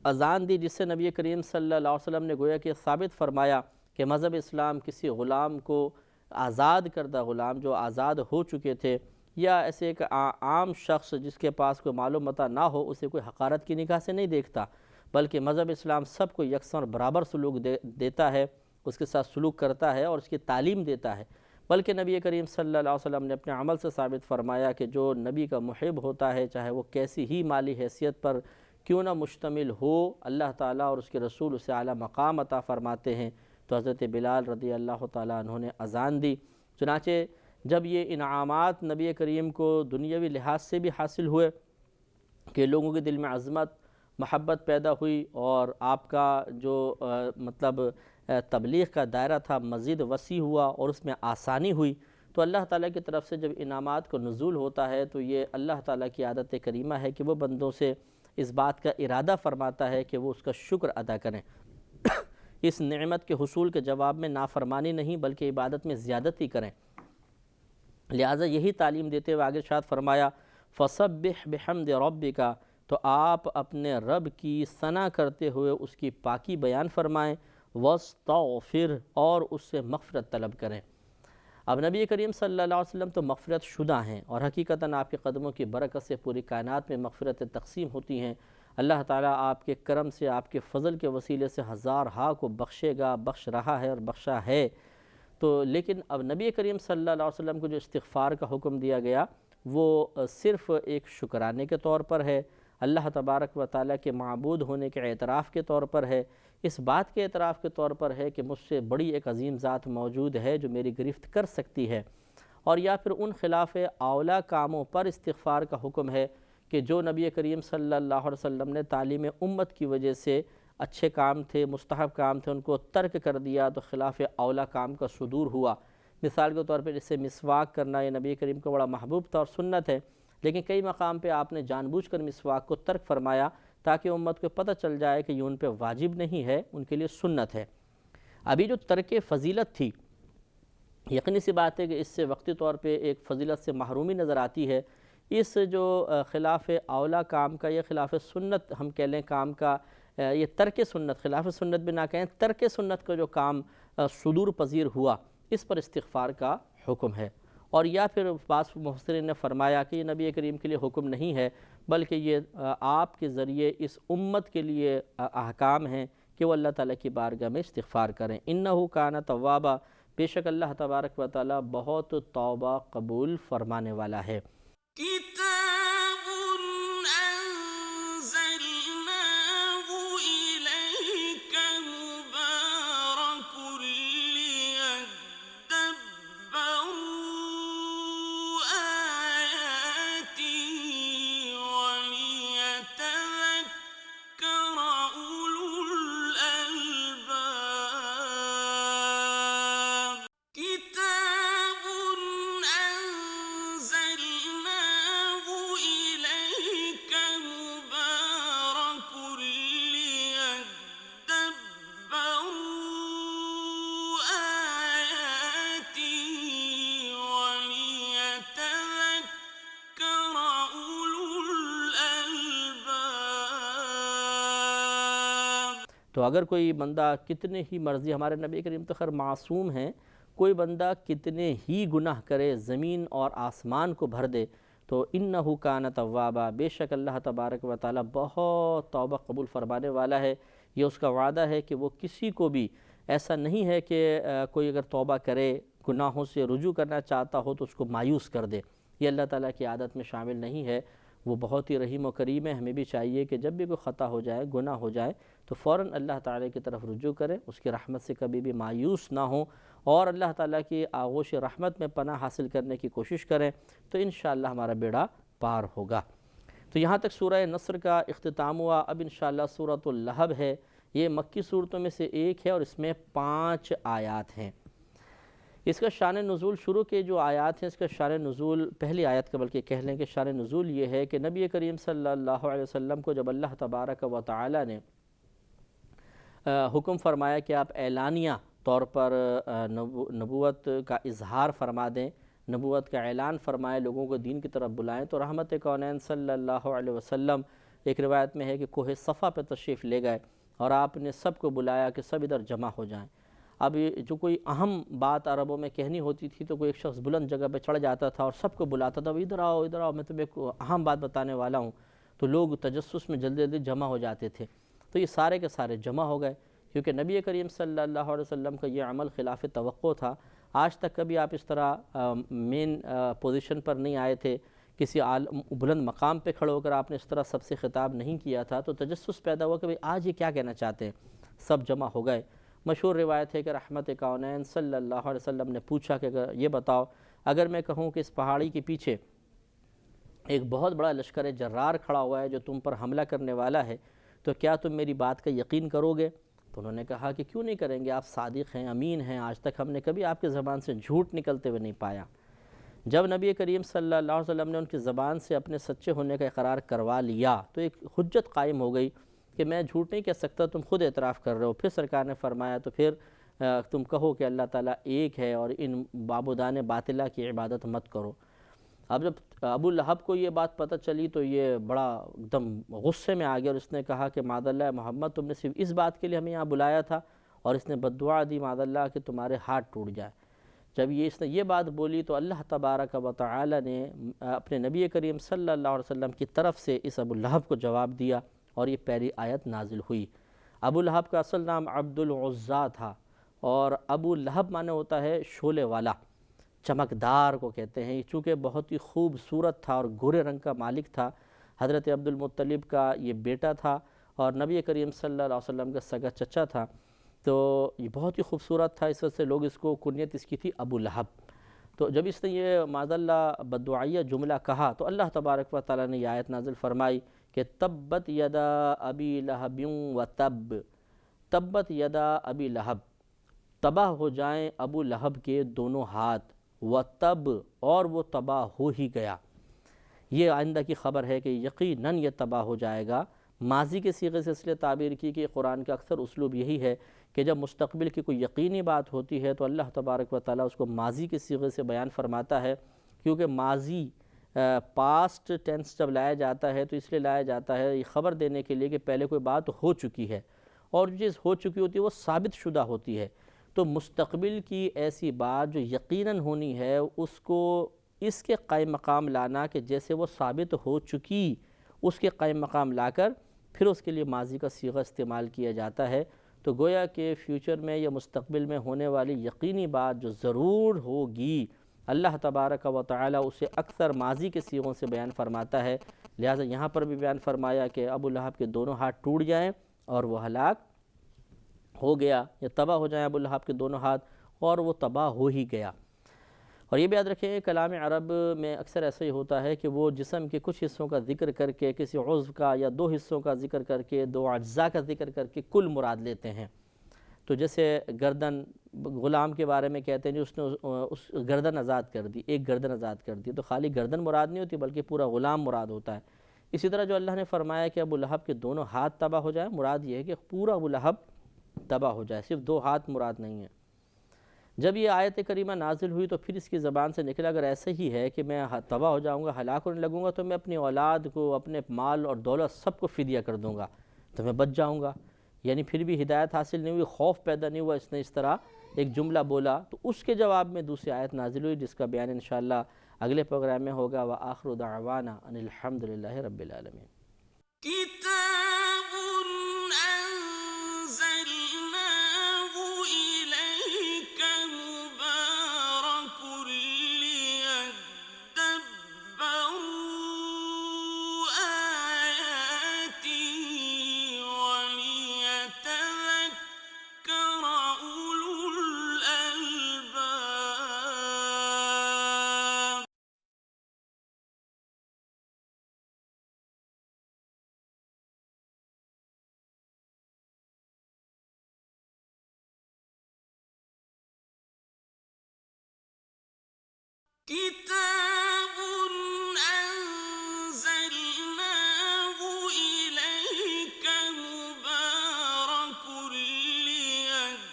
اذان دی، جس سے نبی کریم صلی اللہ علیہ وسلم نے گویا کہ ثابت فرمایا کہ مذہب اسلام کسی غلام کو، آزاد کردہ غلام جو آزاد ہو چکے تھے، یا ایسے ایک عام شخص جس کے پاس کوئی مال و متاع نہ ہو، اسے کوئی حقارت کی نگاہ سے نہیں دیکھتا، بلکہ مذہب اسلام سب کو یکساں اور برابر سلوک دیتا ہے، اس کے ساتھ سلوک کرتا ہے اور اس کی تعلیم دیتا ہے۔ بلکہ نبی کریم صلی اللہ علیہ وسلم نے اپنے عمل سے ثابت فرمایا کہ جو نبی کا محب ہوتا ہے، چاہے وہ کیسی ہی مالی حیثیت پر کیوں نہ مشتمل ہو، اللہ تعالیٰ اور اس کے رسول اسے اعلیٰ مقام عطا فرماتے ہیں۔ تو حضرت بلال رضی اللہ تعالیٰ عنہ نے اذان دی۔ چنانچہ جب یہ انعامات نبی کریم کو دنیاوی لحاظ سے بھی حاصل ہوئے کہ لوگوں کے دل میں عظمت محبت پیدا ہوئی اور آپ کا جو تبلیغ کا دائرہ تھا مزید وسیع ہوا اور اس میں آسانی ہوئی، تو اللہ تعالیٰ کی طرف سے جب انعامات کو نزول ہوتا ہے تو یہ اللہ تعالیٰ کی عادت کریمہ ہے کہ وہ بندوں سے اس بات کا ارادہ فرماتا ہے کہ وہ اس کا شکر ادا کریں، اس نعمت کے حصول کے جواب میں نافرمانی نہیں بلکہ عبادت میں زیادتی کریں۔ لہٰذا یہی تعلیم دیتے ہوئے آگے ارشاد فرمایا فَسَبِّحْ بِحَمْدِ رَبِّكَ، تو آپ اپنے رب کی ثنا کرتے ہوئے اس کی پاکی بیان فرمائیں، وَاسْتَغْفِرْ، اور اس سے مغفرت طلب کریں۔ اب نبی کریم صلی اللہ علیہ وسلم تو مغفرت شدہ ہیں اور حقیقتاً آپ کے قدموں کی برکت سے پوری کائنات میں مغفرت تقسیم ہوتی ہیں۔ اللہ تعالیٰ آپ کے کرم سے، آپ کے فضل کے وسیلے سے ہزارہا کو بخشے گا، بخش رہا ہے اور بخشا ہے۔ تو لیکن اب نبی کریم صلی اللہ علیہ وسلم کو جو استغفار کا حکم دیا گیا وہ صرف ایک شکرانے کے طور پر ہے، اللہ تبارک و تعالیٰ کے معبود ہونے کے اعتراف کے طور پر ہے، اس بات کے اعتراف کے طور پر ہے کہ مجھ سے بڑی ایک عظیم ذات موجود ہے جو میری گرفت کر سکتی ہے، اور یا پھر ان خلاف اولا کاموں پر استغفار کا حکم ہے کہ جو نبی کریم صلی اللہ علیہ وسلم نے تعلیم امت کی وجہ سے اچھے کام تھے، مستحب کام تھے، ان کو ترک کر دیا تو خلاف اولا کام کا صدور ہوا۔ مثال کے طور پر جسے مسواک کرنا، یہ نبی کریم کو بڑا محبوب تھا اور سنت ہے، لیکن کئی مقام پہ آپ نے جان بوجھ کر مسواک کو ترک فرمایا تاکہ امت کو پتہ چل جائے کہ یہ ان پہ واجب نہیں ہے، ان کے لیے سنت ہے۔ ابھی جو ترک فضیلت تھی، یقینی سی بات ہے کہ اس سے وقتی طور پہ ایک فضیلت سے محرومی نظر آتی ہے۔ اس جو خلاف اولا کام کا، یہ خلاف سنت ہم کہہ لیں کام کا، یہ ترک سنت، خلاف سنت بھی نہ کہیں، ترک سنت کا جو کام صدور پذیر ہوا، اس پر استغفار کا حکم ہے۔ اور یا پھر بعض مفسرین نے فرمایا کہ یہ نبی کریم کے لیے حکم نہیں ہے بلکہ یہ آپ کے ذریعے اس امت کے لیے احکام ہیں کہ وہ اللہ تعالیٰ کی بارگاہ میں استغفار کریں۔ انہو کان توابا، بے شک اللہ تبارک و تعالیٰ بہت توبہ قبول فرمانے والا ہے۔ كتاب أنزلناه إليك مبارك ليدبروا آياته وليتذكر أولو الألباب كتاب أنزلناه إليك مبارك ليدبروا آياته وليتذكر أولو الألباب۔ تو اگر کوئی بندہ کتنے ہی مرضی، ہمارے نبی کریم تو خیر معصوم ہیں، کوئی بندہ کتنے ہی گناہ کرے، زمین اور آسمان کو بھر دے، تو انہو کان توابا، بے شک اللہ تبارک و تعالیٰ بہت توبہ قبول فرمانے والا ہے۔ یہ اس کا وعدہ ہے کہ وہ کسی کو بھی ایسا نہیں ہے کہ کوئی اگر توبہ کرے، گناہوں سے رجوع کرنا چاہتا ہو تو اس کو مایوس کر دے، یہ اللہ تعالیٰ کی عادت میں شامل نہیں ہے۔ وہ بہت ہی رحیم و کریم ہے۔ ہمیں بھی چاہیے کہ جب بھی کوئی خطا ہو جائے، گناہ ہو جائے، تو فوراً اللہ تعالیٰ کی طرف رجوع کریں، اس کی رحمت سے کبھی بھی مایوس نہ ہوں اور اللہ تعالیٰ کی آغوش رحمت میں پناہ حاصل کرنے کی کوشش کریں، تو انشاءاللہ ہمارا بیڑا پار ہوگا۔ تو یہاں تک سورہ نصر کا اختتام ہوا۔ اب انشاءاللہ سورۃ اللہب ہے، یہ مکی صورتوں میں سے ایک ہے اور اس میں 5 آیات ہیں۔ اس کا شان نزول شروع کے جو آیات ہیں، اس کا شان نزول پہلی آیت کا بلکہ کہہ لیں کہ شان نزول یہ ہے کہ نبی کریم صلی اللہ علیہ وسلم کو جب اللہ تبارک و تعالی نے حکم فرمایا کہ آپ اعلانیہ طور پر نبوت کا اظہار فرما دیں، نبوت کا اعلان فرمائے، لوگوں کو دین کی طرف بلائیں، تو رحمت کونین صلی اللہ علیہ وسلم، ایک روایت میں ہے کہ کوہ صفا پہ تشریف لے گئے اور آپ نے سب کو بلایا کہ سب ادھر جمع ہو جائیں۔ اب جو کوئی اہم بات عربوں میں کہنی ہوتی تھی تو کوئی ایک شخص بلند جگہ پہ چڑھ جاتا تھا اور سب کو بلاتا تھا، ادھر آؤ ادھر آؤ، میں تمہیں ایک اہم بات بتانے والا ہوں، تو لوگ تجسس میں جلدی جلدی جمع ہو جاتے تھے۔ تو یہ سارے کے سارے جمع ہو گئے کیونکہ نبی کریم صلی اللہ علیہ وسلم کا یہ عمل خلاف توقع تھا۔ آج تک کبھی آپ اس طرح مین پوزیشن پر نہیں آئے تھے، کسی بلند مقام پہ کھڑے ہو کر آپ نے اس طرح سب سے خطاب نہیں کیا تھا، تو تجسس پیدا ہوا کہ بھئی آج یہ کیا کہنا چاہتے ہیں۔ سب جمع ہو گئے۔ مشہور روایت ہے کہ رحمت کونین صلی اللہ علیہ وسلم نے پوچھا کہ یہ بتاؤ، اگر میں کہوں کہ اس پہاڑی کے پیچھے ایک بہت بڑا لشکر جرار کھڑا ہوا ہے جو تم پر حملہ کرنے والا ہے، تو کیا تم میری بات کا یقین کرو گے؟ تو انہوں نے کہا کہ کیوں نہیں کریں گے، آپ صادق ہیں، امین ہیں، آج تک ہم نے کبھی آپ کی زبان سے جھوٹ نکلتے ہوئے نہیں پایا۔ جب نبی کریم صلی اللہ علیہ وسلم نے ان کی زبان سے اپنے سچے ہونے کا اقرار کروا لیا تو ایک حجت قائم ہو گئی کہ میں جھوٹ نہیں کہہ سکتا، تم خود اعتراف کر رہے ہو۔ پھر سرکار نے فرمایا تو پھر تم کہو کہ اللہ تعالیٰ ایک ہے اور ان معبودان باطلہ کی عبادت مت کرو۔ اب جب ابو لہب کو یہ بات پتہ چلی تو یہ بڑا ایک دم غصے میں آ گیا اور اس نے کہا کہ معاذ اللہ محمد، تم نے صرف اس بات کے لیے ہمیں یہاں بلایا تھا، اور اس نے بددعا دی معاذ اللہ کہ تمہارے ہاتھ ٹوٹ جائے۔ جب اس نے یہ بات بولی تو اللہ تبارک و تعالی نے اپنے نبی کریم صلی اللہ علیہ وسلم کی طرف سے اس ابو لہب کو جواب دیا اور یہ پہلی آیت نازل ہوئی۔ ابو لہب کا اصل نام عبد العزیٰ تھا، اور ابو لہب معنی ہوتا ہے شعلے والا، چمکدار کو کہتے ہیں۔ چونکہ بہت ہی خوبصورت تھا اور گورے رنگ کا مالک تھا، حضرت عبد المطلب کا یہ بیٹا تھا اور نبی کریم صلی اللہ علیہ وسلم کا سگا چچا تھا، تو یہ بہت ہی خوبصورت تھا، اس وجہ سے لوگ اس کو کنیت اس کی تھی ابو لہب۔ تو جب اس نے یہ معاذ اللہ بددعائیہ جملہ کہا تو اللہ تبارک و تعالیٰ نے یہ آیت نازل فرمائی کہ تبت یدا ابی لہب و تب، تبت یدا ابی لہب، تباہ ہو جائیں ابو لہب کے دونوں ہاتھ، و تب، اور وہ تباہ ہو ہی گیا۔ یہ آئندہ کی خبر ہے کہ یقیناً یہ تباہ ہو جائے گا۔ ماضی کے صیغے سے اس لیے تعبیر کی کہ قرآن کا اکثر اسلوب یہی ہے کہ جب مستقبل کی کوئی یقینی بات ہوتی ہے تو اللہ تبارک و تعالیٰ اس کو ماضی کے صیغے سے بیان فرماتا ہے، کیونکہ ماضی پاسٹ ٹینس جب لایا جاتا ہے تو اس لیے لایا جاتا ہے یہ خبر دینے کے لیے کہ پہلے کوئی بات ہو چکی ہے، اور جو چیز ہو چکی ہوتی ہے وہ ثابت شدہ ہوتی ہے۔ تو مستقبل کی ایسی بات جو یقیناً ہونی ہے اس کو اس کے قائم مقام لانا کہ جیسے وہ ثابت ہو چکی، اس کے قائم مقام لا کر پھر اس کے لیے ماضی کا صیغہ استعمال کیا جاتا ہے۔ تو گویا کہ فیوچر میں یا مستقبل میں ہونے والی یقینی بات جو ضرور ہوگی، اللہ تبارک و تعالیٰ اسے اکثر ماضی کے صیغوں سے بیان فرماتا ہے۔ لہٰذا یہاں پر بھی بیان فرمایا کہ ابو لہب کے دونوں ہاتھ ٹوٹ جائیں اور وہ ہلاک ہو گیا، یا تباہ ہو جائیں ابو لہب کے دونوں ہاتھ، اور وہ تباہ ہو ہی گیا۔ اور یہ بھی یاد رکھیں کلام عرب میں اکثر ایسا ہی ہوتا ہے کہ وہ جسم کے کچھ حصوں کا ذکر کر کے، کسی عضو کا یا دو حصوں کا ذکر کر کے، دو اجزاء کا ذکر کر کے کل مراد لیتے ہیں۔ تو جیسے گردن غلام کے بارے میں کہتے ہیں جو اس نے اس گردن آزاد کر دی، ایک گردن آزاد کر دی، تو خالی گردن مراد نہیں ہوتی بلکہ پورا غلام مراد ہوتا ہے۔ اسی طرح جو اللہ نے فرمایا کہ ابو لہب کے دونوں ہاتھ تباہ ہو جائیں، مراد یہ ہے کہ پورا ابو لہب تباہ ہو جائے، صرف دو ہاتھ مراد نہیں ہے۔ جب یہ آیت کریمہ نازل ہوئی تو پھر اس کی زبان سے نکلا اگر ایسے ہی ہے کہ میں تباہ ہو جاؤں گا، ہلاک ہونے لگوں گا، تو میں اپنی اولاد کو، اپنے مال اور دولت سب کو فدیہ کر دوں گا تو میں بچ جاؤں گا۔ یعنی پھر بھی ہدایت حاصل نہیں ہوئی، خوف پیدا نہیں ہوا، اس نے اس طرح ایک جملہ بولا، تو اس کے جواب میں دوسری آیت نازل ہوئی جس کا بیان انشاءاللہ اگلے پروگرام میں ہوگا۔ وآخر دعوانا ان الحمدللہ رب العالمین۔ كتاب أنزلناه إليك مبارك ليدبروا آياته وليتذكر أولو الألباب كتاب أنزلناه إليك مبارك ليدبروا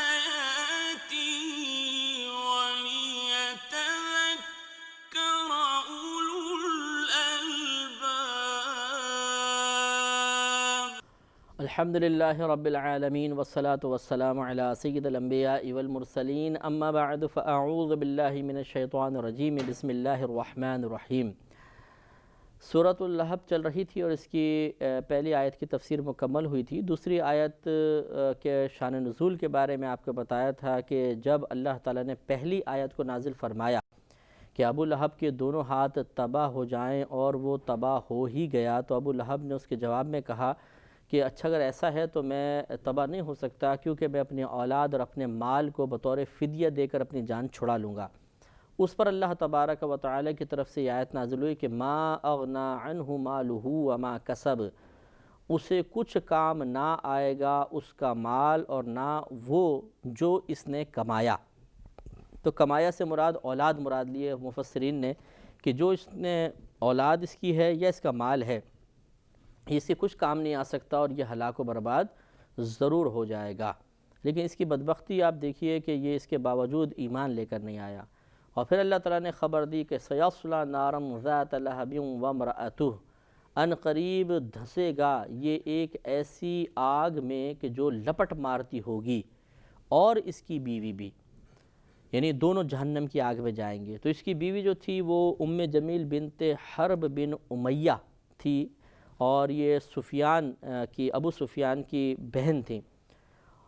آياته وليتذكر أولو الألباب۔ الحمدللہ رب العالمین والصلاة والسلام علی سید الانبیاء والمرسلین، اما بعد فاعوذ باللہ من الشیطان الرجیم، بسم اللہ الرحمن الرحیم۔ سورۃ اللہب چل رہی تھی اور اس کی پہلی آیت کی تفسیر مکمل ہوئی تھی۔ دوسری آیت کے شان نزول کے بارے میں آپ کو بتایا تھا کہ جب اللہ تعالیٰ نے پہلی آیت کو نازل فرمایا کہ ابو لہب کے دونوں ہاتھ تباہ ہو جائیں اور وہ تباہ ہو ہی گیا، تو ابو لہب نے اس کے جواب میں کہا کہ اچھا اگر ایسا ہے تو میں تباہ نہیں ہو سکتا، کیونکہ میں اپنی اولاد اور اپنے مال کو بطور فدیہ دے کر اپنی جان چھڑا لوں گا۔ اس پر اللہ تبارک و تعالی کی طرف سے یہ آیت نازل ہوئی کہ ما اغنا عنہ مالہ وما کسب، اسے کچھ کام نہ آئے گا اس کا مال اور نہ وہ جو اس نے کمایا۔ تو کمایا سے مراد اولاد مراد لیے مفسرین نے کہ جو اس نے اولاد اس کی ہے یا اس کا مال ہے، اس سے کچھ کام نہیں آ سکتا اور یہ ہلاک و برباد ضرور ہو جائے گا۔ لیکن اس کی بدبختی آپ دیکھیے کہ یہ اس کے باوجود ایمان لے کر نہیں آیا، اور پھر اللہ تعالیٰ نے خبر دی کہ سیصلی نارا ذات لہب وامرأتہ، ان قریب دھسے گا یہ ایک ایسی آگ میں کہ جو لپٹ مارتی ہوگی، اور اس کی بیوی بھی، یعنی دونوں جہنم کی آگ میں جائیں گے۔ تو اس کی بیوی جو تھی وہ ام جمیل بنت حرب بن امیہ تھی، اور یہ سفیان کی ابو سفیان کی بہن تھیں،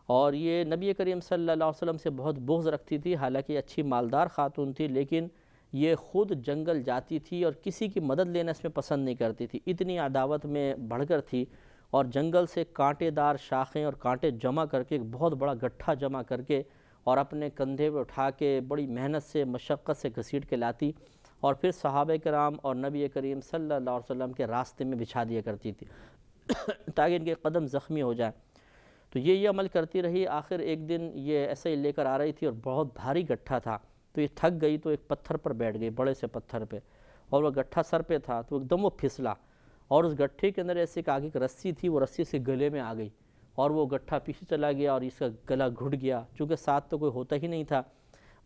اور یہ نبی کریم صلی اللہ علیہ وسلم سے بہت بغض رکھتی تھی۔ حالانکہ اچھی مالدار خاتون تھی، لیکن یہ خود جنگل جاتی تھی اور کسی کی مدد لینا اس میں پسند نہیں کرتی تھی، اتنی عداوت میں بڑھ کر تھی، اور جنگل سے کانٹے دار شاخیں اور کانٹے جمع کر کے، ایک بہت بڑا گٹھا جمع کر کے اور اپنے کندھے پہ اٹھا کے بڑی محنت سے مشقت سے گھسیٹ کے لاتی، اور پھر صحابہ کرام اور نبی کریم صلی اللہ علیہ وسلم کے راستے میں بچھا دیا کرتی تھی تاکہ ان کے قدم زخمی ہو جائیں۔ تو یہ عمل کرتی رہی۔ آخر ایک دن یہ ایسے ہی لے کر آ رہی تھی اور بہت بھاری گٹھا تھا، تو یہ تھک گئی تو ایک پتھر پر بیٹھ گئی، بڑے سے پتھر پہ، اور وہ گٹھا سر پہ تھا تو ایک دم وہ پھسلا، اور اس گٹھے کے اندر ایسے ایک آگے ایک رسی تھی، وہ رسی سے گلے میں آ گئی اور وہ گٹھا پیچھے چلا گیا اور اس کا گلا گھٹ گیا، چونکہ ساتھ تو کوئی ہوتا ہی نہیں تھا۔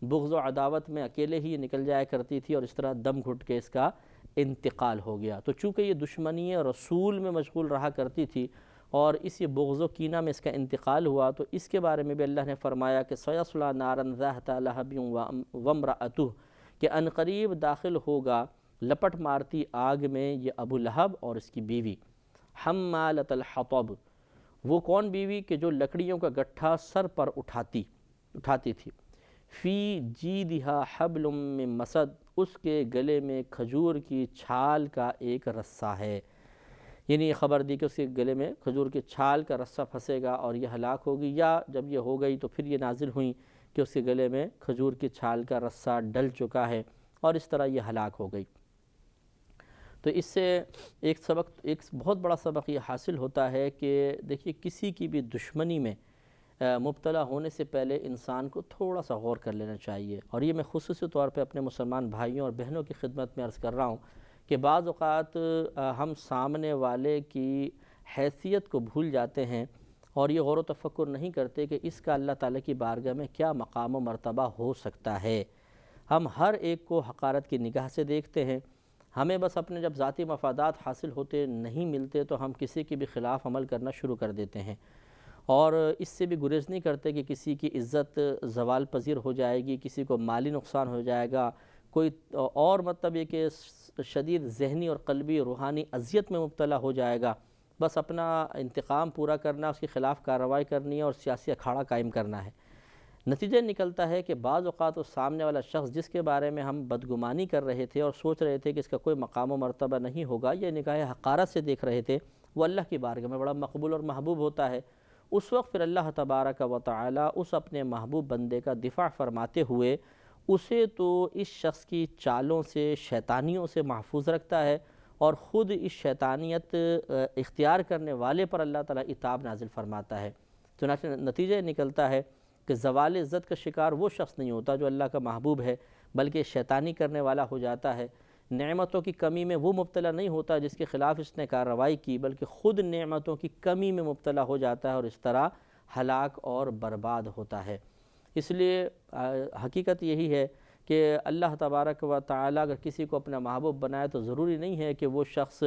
بغض و عداوت میں اکیلے ہی یہ نکل جایا کرتی تھی، اور اس طرح دم گھٹ کے اس کا انتقال ہو گیا۔ تو چونکہ یہ دشمنی رسول میں مشغول رہا کرتی تھی اور اس یہ بغض و کینہ میں اس کا انتقال ہوا، تو اس کے بارے میں بھی اللہ نے فرمایا کہ سیصلی نارا ذات لہب وامرأتہ، کہ ان قریب داخل ہوگا لپٹ مارتی آگ میں یہ ابو لہب اور اس کی بیوی۔ حمالۃ الحطب، وہ کون بیوی کہ جو لکڑیوں کا گٹھا سر پر اٹھاتی تھی۔ فی جیدہا حبل من مسد، اس کے گلے میں کھجور کی چھال کا ایک رسہ ہے، یعنی یہ خبر دی کہ اس کے گلے میں کھجور کی چھال کا رسہ پھنسے گا اور یہ ہلاک ہوگی، یا جب یہ ہو گئی تو پھر یہ نازل ہوئی کہ اس کے گلے میں کھجور کی چھال کا رسہ ڈل چکا ہے، اور اس طرح یہ ہلاک ہو گئی۔ تو اس سے ایک بہت بڑا سبق یہ حاصل ہوتا ہے کہ دیکھیے کسی کی بھی دشمنی میں مبتلا ہونے سے پہلے انسان کو تھوڑا سا غور کر لینا چاہیے، اور یہ میں خصوصی طور پہ اپنے مسلمان بھائیوں اور بہنوں کی خدمت میں عرض کر رہا ہوں کہ بعض اوقات ہم سامنے والے کی حیثیت کو بھول جاتے ہیں اور یہ غور و تفکر نہیں کرتے کہ اس کا اللہ تعالیٰ کی بارگاہ میں کیا مقام و مرتبہ ہو سکتا ہے۔ ہم ہر ایک کو حقارت کی نگاہ سے دیکھتے ہیں، ہمیں بس اپنے جب ذاتی مفادات حاصل ہوتے نہیں ملتے تو ہم کسی کے بھی خلاف عمل کرنا شروع کر دیتے ہیں، اور اس سے بھی گریز نہیں کرتے کہ کسی کی عزت زوال پذیر ہو جائے گی، کسی کو مالی نقصان ہو جائے گا، کوئی اور مطلب یہ کہ شدید ذہنی اور قلبی روحانی اذیت میں مبتلا ہو جائے گا، بس اپنا انتقام پورا کرنا، اس کے خلاف کارروائی کرنی ہے اور سیاسی اکھاڑا قائم کرنا ہے۔ نتیجہ نکلتا ہے کہ بعض اوقات اس سامنے والا شخص جس کے بارے میں ہم بدگمانی کر رہے تھے اور سوچ رہے تھے کہ اس کا کوئی مقام و مرتبہ نہیں ہوگا، یا نگاہ حقارت سے دیکھ رہے تھے، وہ اللہ کی بارگاہ میں بڑا مقبول اور محبوب ہوتا ہے۔ اس وقت پھر اللہ تبارک و تعالی اس اپنے محبوب بندے کا دفاع فرماتے ہوئے اسے تو اس شخص کی چالوں سے، شیطانیوں سے محفوظ رکھتا ہے، اور خود اس شیطانیت اختیار کرنے والے پر اللہ تعالیٰ عتاب نازل فرماتا ہے۔ چنانچہ نتیجہ نکلتا ہے کہ زوال عزت کا شکار وہ شخص نہیں ہوتا جو اللہ کا محبوب ہے، بلکہ شیطانی کرنے والا ہو جاتا ہے۔ نعمتوں کی کمی میں وہ مبتلا نہیں ہوتا جس کے خلاف اس نے کارروائی کی، بلکہ خود نعمتوں کی کمی میں مبتلا ہو جاتا ہے اور اس طرح ہلاک اور برباد ہوتا ہے۔ اس لیے حقیقت یہی ہے کہ اللہ تبارک و تعالی اگر کسی کو اپنا محبوب بنائے تو ضروری نہیں ہے کہ وہ شخص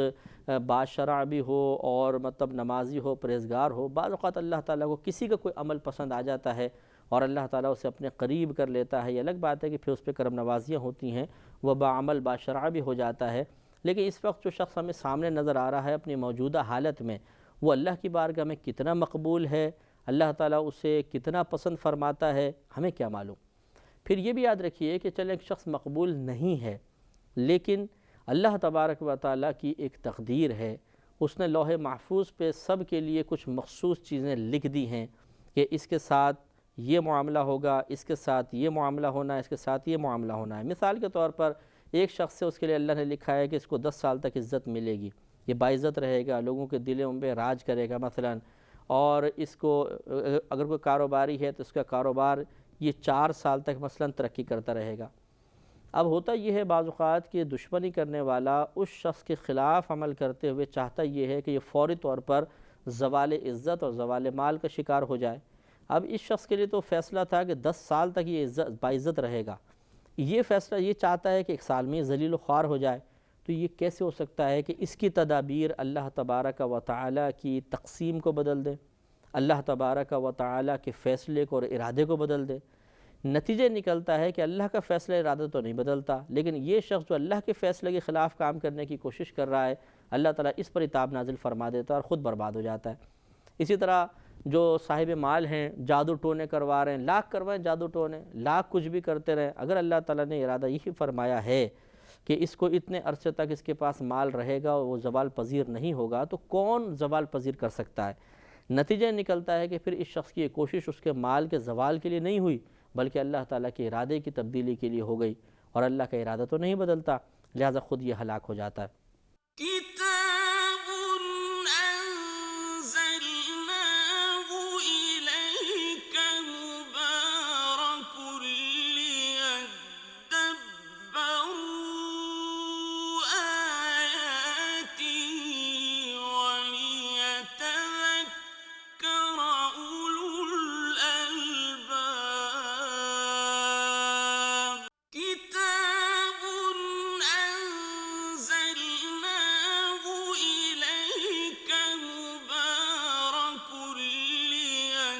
باشرع بھی ہو اور مطلب نمازی ہو، پرہیزگار ہو۔ بعض اوقات اللہ تعالیٰ کو کسی کا کوئی عمل پسند آ جاتا ہے اور اللہ تعالیٰ اسے اپنے قریب کر لیتا ہے۔ یہ الگ بات ہے کہ پھر اس پہ کرم نوازیاں ہوتی ہیں، وہ باعمل باشرع بھی ہو جاتا ہے، لیکن اس وقت جو شخص ہمیں سامنے نظر آ رہا ہے اپنی موجودہ حالت میں، وہ اللہ کی بارگاہ میں کتنا مقبول ہے، اللہ تعالیٰ اسے کتنا پسند فرماتا ہے، ہمیں کیا معلوم۔ پھر یہ بھی یاد رکھیے کہ چلیں ایک شخص مقبول نہیں ہے، لیکن اللہ تبارک و تعالیٰ کی ایک تقدیر ہے، اس نے لوح محفوظ پہ سب کے لیے کچھ مخصوص چیزیں لکھ دی ہیں کہ اس کے ساتھ یہ معاملہ ہوگا، اس کے ساتھ یہ معاملہ ہونا ہے، اس کے ساتھ یہ معاملہ ہونا ہے۔ مثال کے طور پر ایک شخص سے اس کے لیے اللہ نے لکھا ہے کہ اس کو 10 سال تک عزت ملے گی، یہ باعزت رہے گا، لوگوں کے دلوں پہ راج کرے گا مثلا، اور اس کو اگر کوئی کاروباری ہے تو اس کا کاروبار یہ 4 سال تک مثلا ترقی کرتا رہے گا۔ اب ہوتا یہ ہے بعض اوقات کہ دشمنی کرنے والا اس شخص کے خلاف عمل کرتے ہوئے چاہتا یہ ہے کہ یہ فوری طور پر زوال عزت اور زوال مال کا شکار ہو جائے۔ اب اس شخص کے لیے تو فیصلہ تھا کہ 10 سال تک یہ باعزت رہے گا، یہ فیصلہ یہ چاہتا ہے کہ 1 سال میں ذلیل و خوار ہو جائے، تو یہ کیسے ہو سکتا ہے کہ اس کی تدابیر اللہ تبارک و تعالیٰ کی تقسیم کو بدل دے، اللہ تبارک و تعالیٰ کے فیصلے کو اور ارادے کو بدل دے؟ نتیجہ نکلتا ہے کہ اللہ کا فیصلہ ارادہ تو نہیں بدلتا، لیکن یہ شخص جو اللہ کے فیصلے کے خلاف کام کرنے کی کوشش کر رہا ہے، اللہ تعالیٰ اس پر عتاب نازل فرما دیتا ہے اور خود برباد ہو جاتا ہے۔ اسی طرح جو صاحب مال ہیں، جادو ٹونے کروا رہے ہیں، لاکھ کروائیں جادو ٹونے، لاکھ کچھ بھی کرتے رہیں، اگر اللہ تعالیٰ نے ارادہ یہی فرمایا ہے کہ اس کو اتنے عرصے تک اس کے پاس مال رہے گا اور وہ زوال پذیر نہیں ہوگا، تو کون زوال پذیر کر سکتا ہے؟ نتیجہ نکلتا ہے کہ پھر اس شخص کی یہ کوشش اس کے مال کے زوال کے لیے نہیں ہوئی، بلکہ اللہ تعالیٰ کے ارادے کی تبدیلی کے لیے ہو گئی، اور اللہ کا ارادہ تو نہیں بدلتا، لہذا خود یہ ہلاک ہو جاتا ہے۔ كتاب أنزلناه إليك مبارك ليدبروا آياته وليتذكر أولو الألباب كتاب أنزلناه إليك مبارك ليدبروا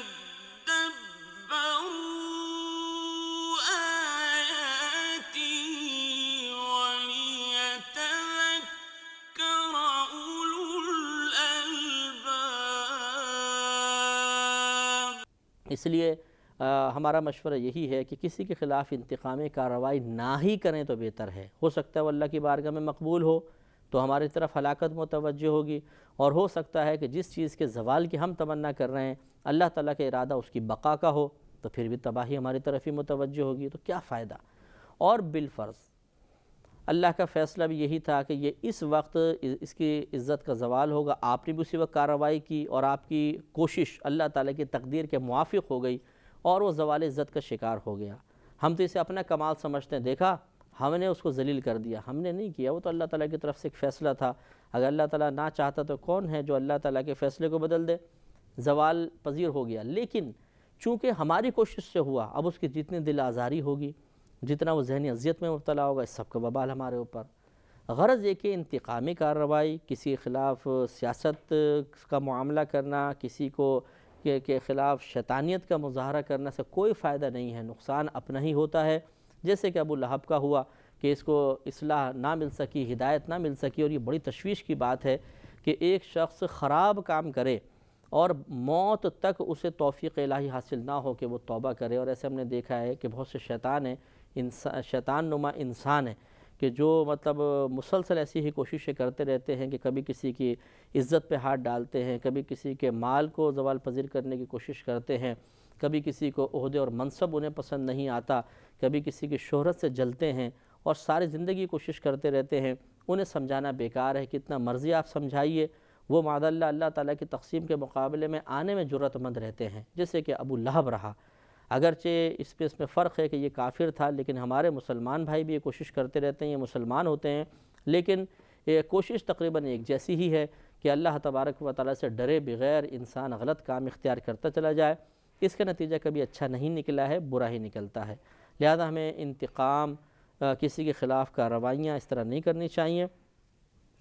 آياته وليتذكر أولو الألباب۔ اس لیے ہمارا مشورہ یہی ہے کہ کسی کے خلاف انتقامی کارروائی نہ ہی کریں تو بہتر ہے۔ ہو سکتا ہے وہ اللہ کی بارگاہ میں مقبول ہو تو ہماری طرف ہلاکت متوجہ ہوگی، اور ہو سکتا ہے کہ جس چیز کے زوال کی ہم تمنا کر رہے ہیں اللہ تعالیٰ کا ارادہ اس کی بقا کا ہو، تو پھر بھی تباہی ہماری طرف ہی متوجہ ہوگی، تو کیا فائدہ؟ اور بالفرض اللہ کا فیصلہ بھی یہی تھا کہ یہ اس وقت اس کی عزت کا زوال ہوگا، آپ نے بھی اسی وقت کارروائی کی اور آپ کی کوشش اللہ تعالیٰ کی تقدیر کے موافق ہو گئی اور وہ زوال عزت کا شکار ہو گیا۔ ہم تو اسے اپنا کمال سمجھتے ہیں، دیکھا ہم نے اس کو ذلیل کر دیا، ہم نے نہیں کیا، وہ تو اللہ تعالیٰ کی طرف سے ایک فیصلہ تھا، اگر اللہ تعالیٰ نہ چاہتا تو کون ہے جو اللہ تعالیٰ کے فیصلے کو بدل دے؟ زوال پذیر ہو گیا، لیکن چونکہ ہماری کوشش سے ہوا، اب اس کی جتنی دل آزاری ہوگی، جتنا وہ ذہنی اذیت میں مبتلا ہوگا، اس سب کا وبال ہمارے اوپر۔ غرض یہ کہ انتقامی کارروائی، کسی کے خلاف سیاست کا معاملہ کرنا، کسی کو کے خلاف شیطانیت کا مظاہرہ کرنے سے کوئی فائدہ نہیں ہے، نقصان اپنا ہی ہوتا ہے، جیسے کہ ابو لہب کا ہوا کہ اس کو اصلاح نہ مل سکی، ہدایت نہ مل سکی، اور یہ بڑی تشویش کی بات ہے کہ ایک شخص خراب کام کرے اور موت تک اسے توفیق الہی حاصل نہ ہو کہ وہ توبہ کرے۔ اور ایسے ہم نے دیکھا ہے کہ بہت سے شیطان ہیں، شیطان نما انسان ہیں کہ جو مطلب مسلسل ایسی ہی کوششیں کرتے رہتے ہیں کہ کبھی کسی کی عزت پہ ہاتھ ڈالتے ہیں، کبھی کسی کے مال کو زوال پذیر کرنے کی کوشش کرتے ہیں، کبھی کسی کو عہدے اور منصب انہیں پسند نہیں آتا، کبھی کسی کی شہرت سے جلتے ہیں، اور ساری زندگی کوشش کرتے رہتے ہیں۔ انہیں سمجھانا بیکار ہے، کتنا مرضی آپ سمجھائیے، وہ معاذ اللہ اللہ تعالیٰ کی تقسیم کے مقابلے میں آنے میں جرأت مند رہتے ہیں، جیسے کہ ابو لہب رہا۔ اگرچہ اس میں فرق ہے کہ یہ کافر تھا، لیکن ہمارے مسلمان بھائی بھی یہ کوشش کرتے رہتے ہیں، یہ مسلمان ہوتے ہیں، لیکن یہ کوشش تقریباً ایک جیسی ہی ہے کہ اللہ تبارک و تعالیٰ سے ڈرے بغیر انسان غلط کام اختیار کرتا چلا جائے، اس کا نتیجہ کبھی اچھا نہیں نکلا ہے، برا ہی نکلتا ہے۔ لہذا ہمیں انتقام، کسی کے خلاف کارروائیاں اس طرح نہیں کرنی چاہیے،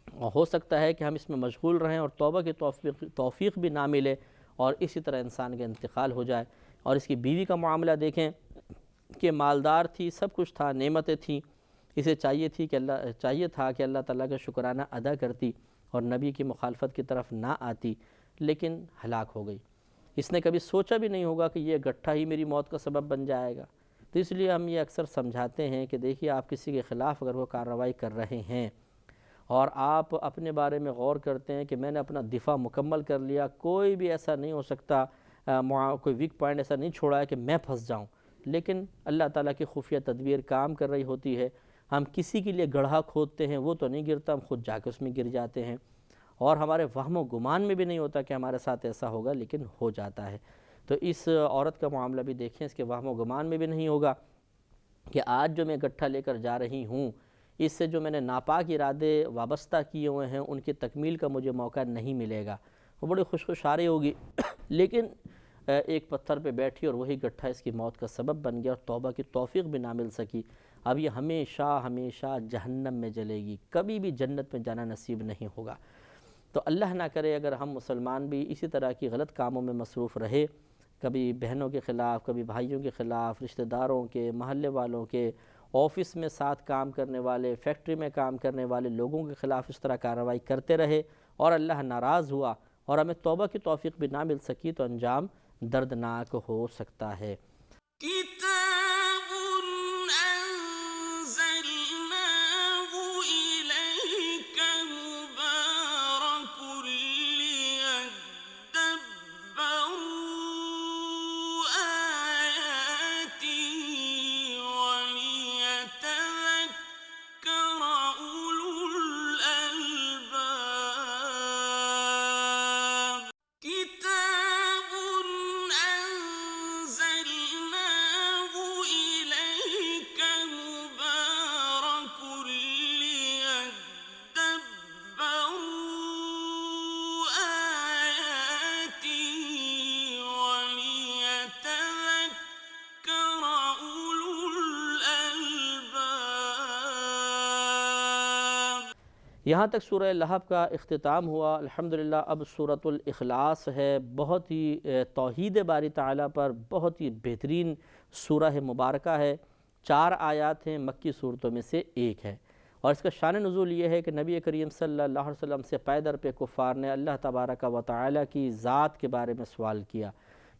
اور ہو سکتا ہے کہ ہم اس میں مشغول رہیں اور توبہ کی توفیق بھی نہ ملے، اور اسی طرح انسان کا انتقال ہو جائے۔ اور اس کی بیوی کا معاملہ دیکھیں کہ مالدار تھی، سب کچھ تھا، نعمتیں تھیں، اسے چاہیے تھا کہ اللہ تعالیٰ کا شکرانہ ادا کرتی اور نبی کی مخالفت کی طرف نہ آتی، لیکن ہلاک ہو گئی۔ اس نے کبھی سوچا بھی نہیں ہوگا کہ یہ گٹھا ہی میری موت کا سبب بن جائے گا۔ تو اس لیے ہم یہ اکثر سمجھاتے ہیں کہ دیکھیے آپ کسی کے خلاف اگر وہ کارروائی کر رہے ہیں اور آپ اپنے بارے میں غور کرتے ہیں کہ میں نے اپنا دفاع مکمل کر لیا، کوئی بھی ایسا نہیں ہو سکتا، کوئی ویک پوائنٹ ایسا نہیں چھوڑا ہے کہ میں پھنس جاؤں، لیکن اللہ تعالیٰ کی خفیہ تدبیر کام کر رہی ہوتی ہے۔ ہم کسی کے لیے گڑھا کھودتے ہیں، وہ تو نہیں گرتا، ہم خود جا کے اس میں گر جاتے ہیں، اور ہمارے وہم و گمان میں بھی نہیں ہوتا کہ ہمارے ساتھ ایسا ہوگا، لیکن ہو جاتا ہے۔ تو اس عورت کا معاملہ بھی دیکھیں، اس کے وہم و گمان میں بھی نہیں ہوگا کہ آج جو میں گٹھا لے کر جا رہی ہوں، اس سے جو میں نے ناپاک ارادے وابستہ کیے ہوئے ہیں ان کی تکمیل کا مجھے موقع نہیں ملے گا۔ وہ بڑی خوشحالی ہوگی، لیکن ایک پتھر پہ بیٹھی اور وہی گٹھا اس کی موت کا سبب بن گیا اور توبہ کی توفیق بھی نہ مل سکی۔ اب یہ ہمیشہ ہمیشہ جہنم میں جلے گی، کبھی بھی جنت میں جانا نصیب نہیں ہوگا۔ تو اللہ نہ کرے اگر ہم مسلمان بھی اسی طرح کی غلط کاموں میں مصروف رہے، کبھی بہنوں کے خلاف، کبھی بھائیوں کے خلاف، رشتہ داروں کے، محلے والوں کے، آفس میں ساتھ کام کرنے والے، فیکٹری میں کام کرنے والے لوگوں کے خلاف اس طرح کارروائی کرتے رہے اور اللہ ناراض ہوا اور ہمیں توبہ کی توفیق بھی نہ مل سکی، تو انجام دردناک ہو سکتا ہے۔ كتاب أنزلناه إليك مبارك ليدبروا آياته وليتذكر أولو الألباب كتاب أنزلناه إليك مبارك ليدبروا آياته وليتذكر أولو الألباب۔ یہاں تک سورہ لہب کا اختتام ہوا۔ الحمدللہ اب سورۃ الاخلاص ہے، بہت ہی توحید باری تعالیٰ پر بہت ہی بہترین سورہ مبارکہ ہے۔ 4 آیات ہیں، مکی صورتوں میں سے ایک ہے، اور اس کا شان نزول یہ ہے کہ نبی کریم صلی اللہ علیہ وسلم سے پے در پہ کفار نے اللہ تبارک و تعالیٰ کی ذات کے بارے میں سوال کیا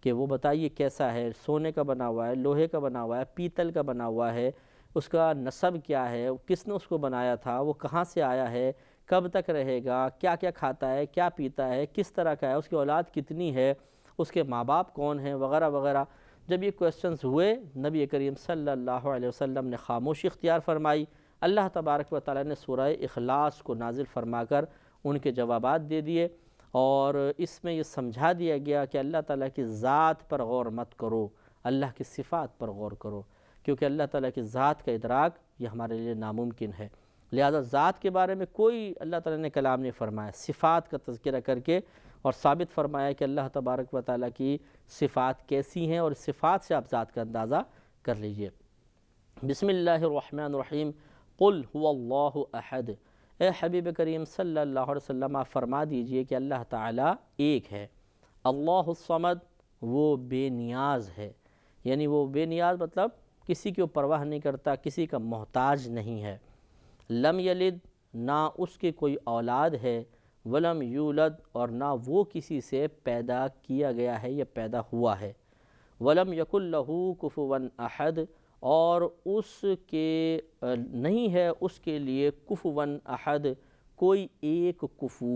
کہ وہ بتائیے کیسا ہے، سونے کا بنا ہوا ہے، لوہے کا بنا ہوا ہے، پیتل کا بنا ہوا ہے، اس کا نسب کیا ہے، کس نے اس کو بنایا تھا، وہ کہاں سے آیا ہے، کب تک رہے گا، کیا کیا کھاتا ہے، کیا پیتا ہے، کس طرح کا ہے، اس کی اولاد کتنی ہے، اس کے ماں باپ کون ہیں، وغیرہ وغیرہ۔ جب یہ کویسچنز ہوئے، نبی کریم صلی اللہ علیہ وسلم نے خاموشی اختیار فرمائی۔ اللہ تبارک و تعالیٰ نے سورہ اخلاص کو نازل فرما کر ان کے جوابات دے دیے، اور اس میں یہ سمجھا دیا گیا کہ اللہ تعالیٰ کی ذات پر غور مت کرو، اللہ کی صفات پر غور کرو، کیونکہ اللہ تعالیٰ کی ذات کا ادراک یہ ہمارے لیے ناممکن ہے۔ لہذا ذات کے بارے میں کوئی اللہ تعالیٰ نے کلام نہیں فرمایا، صفات کا تذکرہ کر کے اور ثابت فرمایا کہ اللہ تبارک و تعالیٰ کی صفات کیسی ہیں، اور اس صفات سے آپ ذات کا اندازہ کر لیجئے۔ بسم اللہ الرحمن الرحیم، قل هو اللہ احد۔ اے حبیب کریم صلی اللہ علیہ وسلم آپ فرما دیجئے کہ اللہ تعالیٰ ایک ہے۔ اللہ الصمد، وہ بے نیاز ہے، یعنی وہ بے نیاز مطلب کسی کی پرواہ نہیں کرتا، کسی کا محتاج نہیں ہے۔ لم یلد، نہ اس کے کوئی اولاد ہے، ولم یولد، اور نہ وہ کسی سے پیدا کیا گیا ہے یا پیدا ہوا ہے۔ ولم یکن لہ کفوا احد، اور اس کے نہیں ہے اس کے لیے کفوا احد، کوئی ایک کفو۔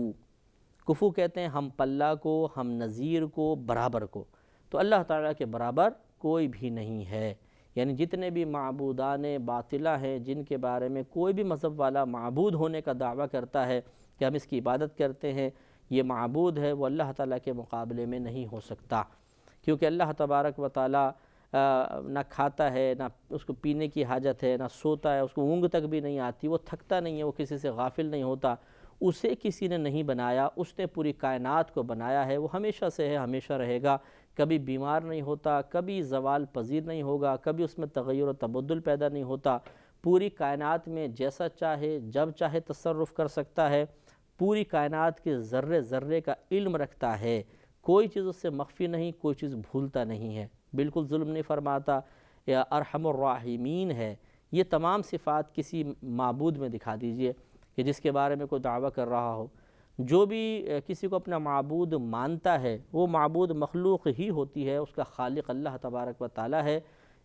کفو کہتے ہیں ہم پلہ کو، ہم نظیر کو، برابر کو۔ تو اللہ تعالیٰ کے برابر کوئی بھی نہیں ہے، یعنی جتنے بھی معبودان باطلہ ہیں جن کے بارے میں کوئی بھی مذہب والا معبود ہونے کا دعویٰ کرتا ہے کہ ہم اس کی عبادت کرتے ہیں، یہ معبود ہے، وہ اللہ تعالیٰ کے مقابلے میں نہیں ہو سکتا، کیونکہ اللہ تبارک و تعالیٰ نہ کھاتا ہے، نہ اس کو پینے کی حاجت ہے، نہ سوتا ہے، اس کو اونگ تک بھی نہیں آتی، وہ تھکتا نہیں ہے، وہ کسی سے غافل نہیں ہوتا، اسے کسی نے نہیں بنایا، اس نے پوری کائنات کو بنایا ہے، وہ ہمیشہ سے ہے، ہمیشہ رہے گا، کبھی بیمار نہیں ہوتا، کبھی زوال پذیر نہیں ہوگا، کبھی اس میں تغیر و تبدل پیدا نہیں ہوتا، پوری کائنات میں جیسا چاہے جب چاہے تصرف کر سکتا ہے، پوری کائنات کے ذرے ذرے کا علم رکھتا ہے، کوئی چیز اس سے مخفی نہیں، کوئی چیز بھولتا نہیں ہے، بالکل ظلم نہیں فرماتا، یا ارحم الراحمین ہے، یہ تمام صفات کسی معبود میں دکھا دیجئے کہ جس کے بارے میں کوئی دعویٰ کر رہا ہو۔ جو بھی کسی کو اپنا معبود مانتا ہے وہ معبود مخلوق ہی ہوتی ہے، اس کا خالق اللہ تبارک و تعالی ہے۔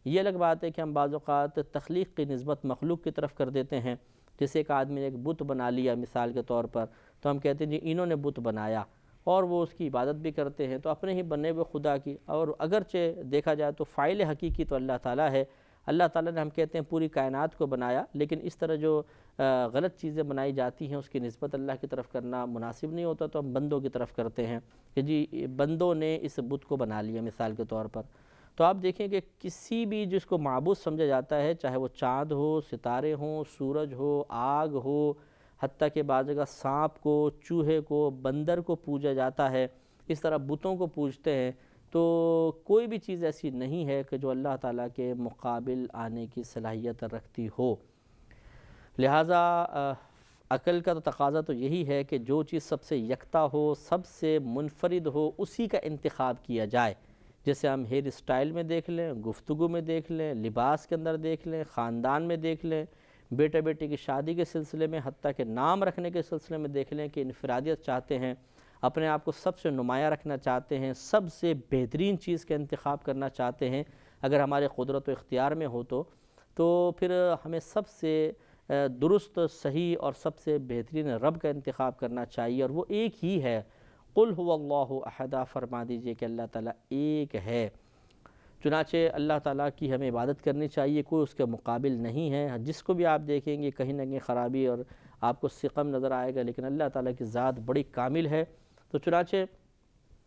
یہ الگ بات ہے کہ ہم بعض اوقات تخلیق کی نسبت مخلوق کی طرف کر دیتے ہیں، جیسے ایک آدمی نے ایک بت بنا لیا مثال کے طور پر، تو ہم کہتے ہیں جی انہوں نے بت بنایا، اور وہ اس کی عبادت بھی کرتے ہیں، تو اپنے ہی بنے ہوئے خدا کی، اور اگرچہ دیکھا جائے تو فاعل حقیقی تو اللہ تعالیٰ ہے۔ اللہ تعالیٰ نے ہم کہتے ہیں پوری کائنات کو بنایا، لیکن اس طرح جو غلط چیزیں بنائی جاتی ہیں اس کی نسبت اللہ کی طرف کرنا مناسب نہیں ہوتا، تو ہم بندوں کی طرف کرتے ہیں کہ جی بندوں نے اس بت کو بنا لیا مثال کے طور پر۔ تو آپ دیکھیں کہ کسی بھی جس کو معبود سمجھا جاتا ہے، چاہے وہ چاند ہو، ستارے ہوں، سورج ہو، آگ ہو، حتیٰ کہ بعض جگہ سانپ کو، چوہے کو، بندر کو پوجا جاتا ہے، اس طرح بتوں کو پوجتے ہیں، تو کوئی بھی چیز ایسی نہیں ہے کہ جو اللہ تعالیٰ کے مقابل آنے کی صلاحیت رکھتی ہو۔ لہٰذا عقل کا تو تقاضا تو یہی ہے کہ جو چیز سب سے یکتا ہو، سب سے منفرد ہو، اسی کا انتخاب کیا جائے۔ جیسے ہم ہیئر اسٹائل میں دیکھ لیں، گفتگو میں دیکھ لیں، لباس کے اندر دیکھ لیں، خاندان میں دیکھ لیں، بیٹے بیٹی کی شادی کے سلسلے میں، حتیٰ کہ نام رکھنے کے سلسلے میں دیکھ لیں کہ انفرادیت چاہتے ہیں، اپنے آپ کو سب سے نمایاں رکھنا چاہتے ہیں، سب سے بہترین چیز کا انتخاب کرنا چاہتے ہیں۔ اگر ہمارے قدرت و اختیار میں ہو تو پھر ہمیں سب سے درست، صحیح اور سب سے بہترین رب کا انتخاب کرنا چاہیے، اور وہ ایک ہی ہے۔ قل هو اللہ احد، فرما دیجئے کہ اللہ تعالیٰ ایک ہے۔ چنانچہ اللہ تعالیٰ کی ہمیں عبادت کرنی چاہیے، کوئی اس کے مقابل نہیں ہے۔ جس کو بھی آپ دیکھیں گے کہیں نہ کہیں خرابی اور آپ کو سقم نظر آئے گا، لیکن اللہ تعالیٰ کی ذات بڑی کامل ہے۔ تو چنانچہ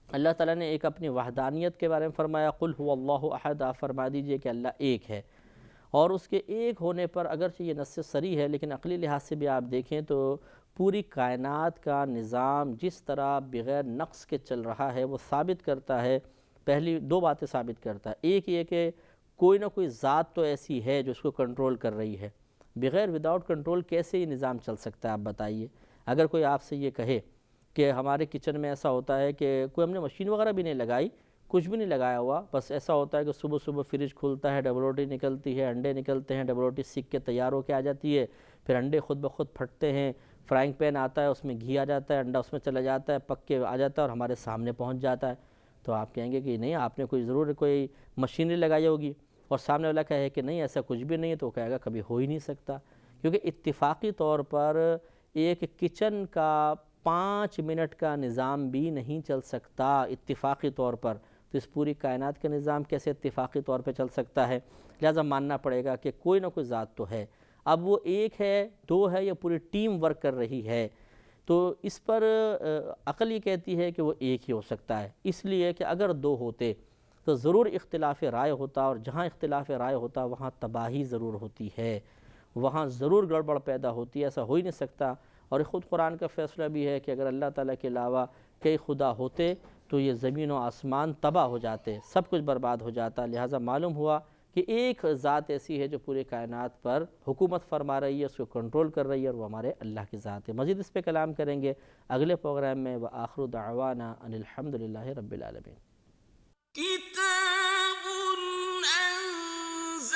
اللہ تعالیٰ نے ایک اپنی وحدانیت کے بارے میں فرمایا، قل هو اللہ احد، آپ فرما دیجئے کہ اللہ ایک ہے۔ اور اس کے ایک ہونے پر اگرچہ یہ نص صریح ہے، لیکن عقلی لحاظ سے بھی آپ دیکھیں تو پوری کائنات کا نظام جس طرح بغیر نقص کے چل رہا ہے وہ ثابت کرتا ہے، پہلی دو باتیں ثابت کرتا ہے۔ ایک یہ کہ کوئی نہ کوئی ذات تو ایسی ہے جو اس کو کنٹرول کر رہی ہے، بغیر وداؤٹ کنٹرول کیسے یہ نظام چل سکتا ہے آپ بتائیے۔ اگر کوئی آپ سے یہ کہے کہ ہمارے کچن میں ایسا ہوتا ہے کہ کوئی ہم نے مشین وغیرہ بھی نہیں لگائی، کچھ بھی نہیں لگایا ہوا، بس ایسا ہوتا ہے کہ صبح صبح فریج کھلتا ہے، ڈبل روٹی نکلتی ہے، انڈے نکلتے ہیں، ڈبل روٹی سیکھ کے تیار ہو کے آ جاتی ہے، پھر انڈے خود بخود پھٹتے ہیں، فرائنگ پین آتا ہے، اس میں گھی آ جاتا ہے، انڈا اس میں چلا جاتا ہے، پک کے آ جاتا ہے اور ہمارے سامنے پہنچ جاتا ہے۔ تو آپ کہیں گے کہ نہیں، آپ نے کوئی ضرور کوئی مشینری لگائی ہوگی، اور سامنے والا کہے کہ نہیں ایسا کچھ بھی نہیں ہے، تو وہ کہے گا کبھی ہو ہی نہیں سکتا، کیونکہ اتفاقی طور پر ایک کچن کا 5 منٹ کا نظام بھی نہیں چل سکتا اتفاقی طور پر، تو اس پوری کائنات کا نظام کیسے اتفاقی طور پہ چل سکتا ہے؟ لہٰذا ماننا پڑے گا کہ کوئی نہ کوئی ذات تو ہے۔ اب وہ ایک ہے، دو ہے، یا پوری ٹیم ورک کر رہی ہے، تو اس پر عقل یہ کہتی ہے کہ وہ ایک ہی ہو سکتا ہے، اس لیے کہ اگر دو ہوتے تو ضرور اختلاف رائے ہوتا، اور جہاں اختلاف رائے ہوتا وہاں تباہی ضرور ہوتی ہے، وہاں ضرور گڑبڑ پیدا ہوتی ہے، ایسا ہو ہی نہیں سکتا۔ اور خود قرآن کا فیصلہ بھی ہے کہ اگر اللہ تعالیٰ کے علاوہ کئی خدا ہوتے تو یہ زمین و آسمان تباہ ہو جاتے، سب کچھ برباد ہو جاتا۔ لہٰذا معلوم ہوا کہ ایک ذات ایسی ہے جو پورے کائنات پر حکومت فرما رہی ہے، اس کو کنٹرول کر رہی ہے، اور وہ ہمارے اللہ کی ذات ہے۔ مزید اس پہ کلام کریں گے اگلے پروگرام میں۔ وآخر دعوانا ان الحمدللہ رب العالمین۔ كتاب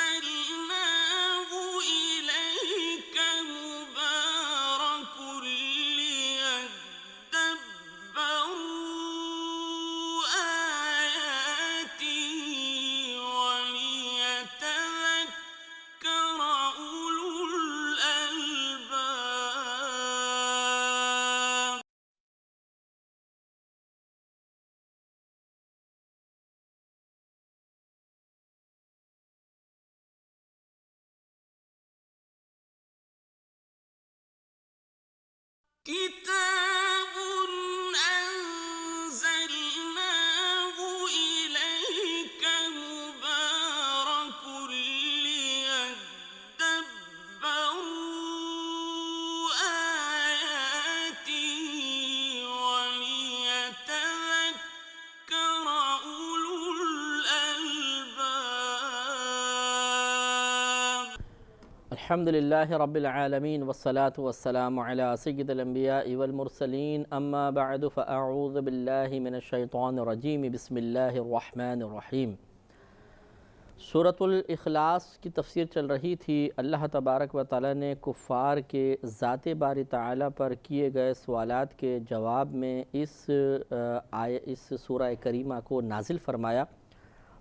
أنزلناه إليك مبارك ليدبروا آياته وليتذكر أولو الألباب كتاب أنزلناه إليك مبارك ليدبروا آياته وليتذكر أولو الألباب۔ الحمد للہ رب العالمین، والصلاة والسلام علی سید الانبیاء والمرسلین، اما بعد فاعوذ باللہ من الشیطان الرجیم، بسم اللہ الرحمن الرحیم۔ سورۃ الاخلاص کی تفسیر چل رہی تھی۔ اللہ تبارک و تعالیٰ نے کفار کے ذات باری تعالیٰ پر کیے گئے سوالات کے جواب میں اس سورہ کریمہ کو نازل فرمایا،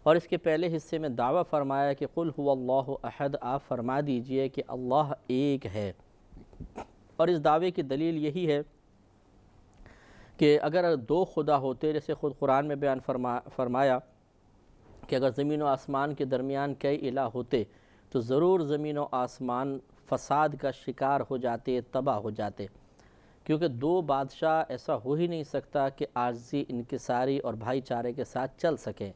اور اس کے پہلے حصے میں دعویٰ فرمایا کہ قل هو اللہ احد، آپ فرما دیجئے کہ اللہ ایک ہے۔ اور اس دعوے کی دلیل یہی ہے کہ اگر دو خدا ہوتے، جیسے خود قرآن میں بیان فرمایا کہ اگر زمین و آسمان کے درمیان کئی الہ ہوتے تو ضرور زمین و آسمان فساد کا شکار ہو جاتے، تباہ ہو جاتے، کیونکہ دو بادشاہ ایسا ہو ہی نہیں سکتا کہ عاجزی، انکساری اور بھائی چارے کے ساتھ چل سکیں۔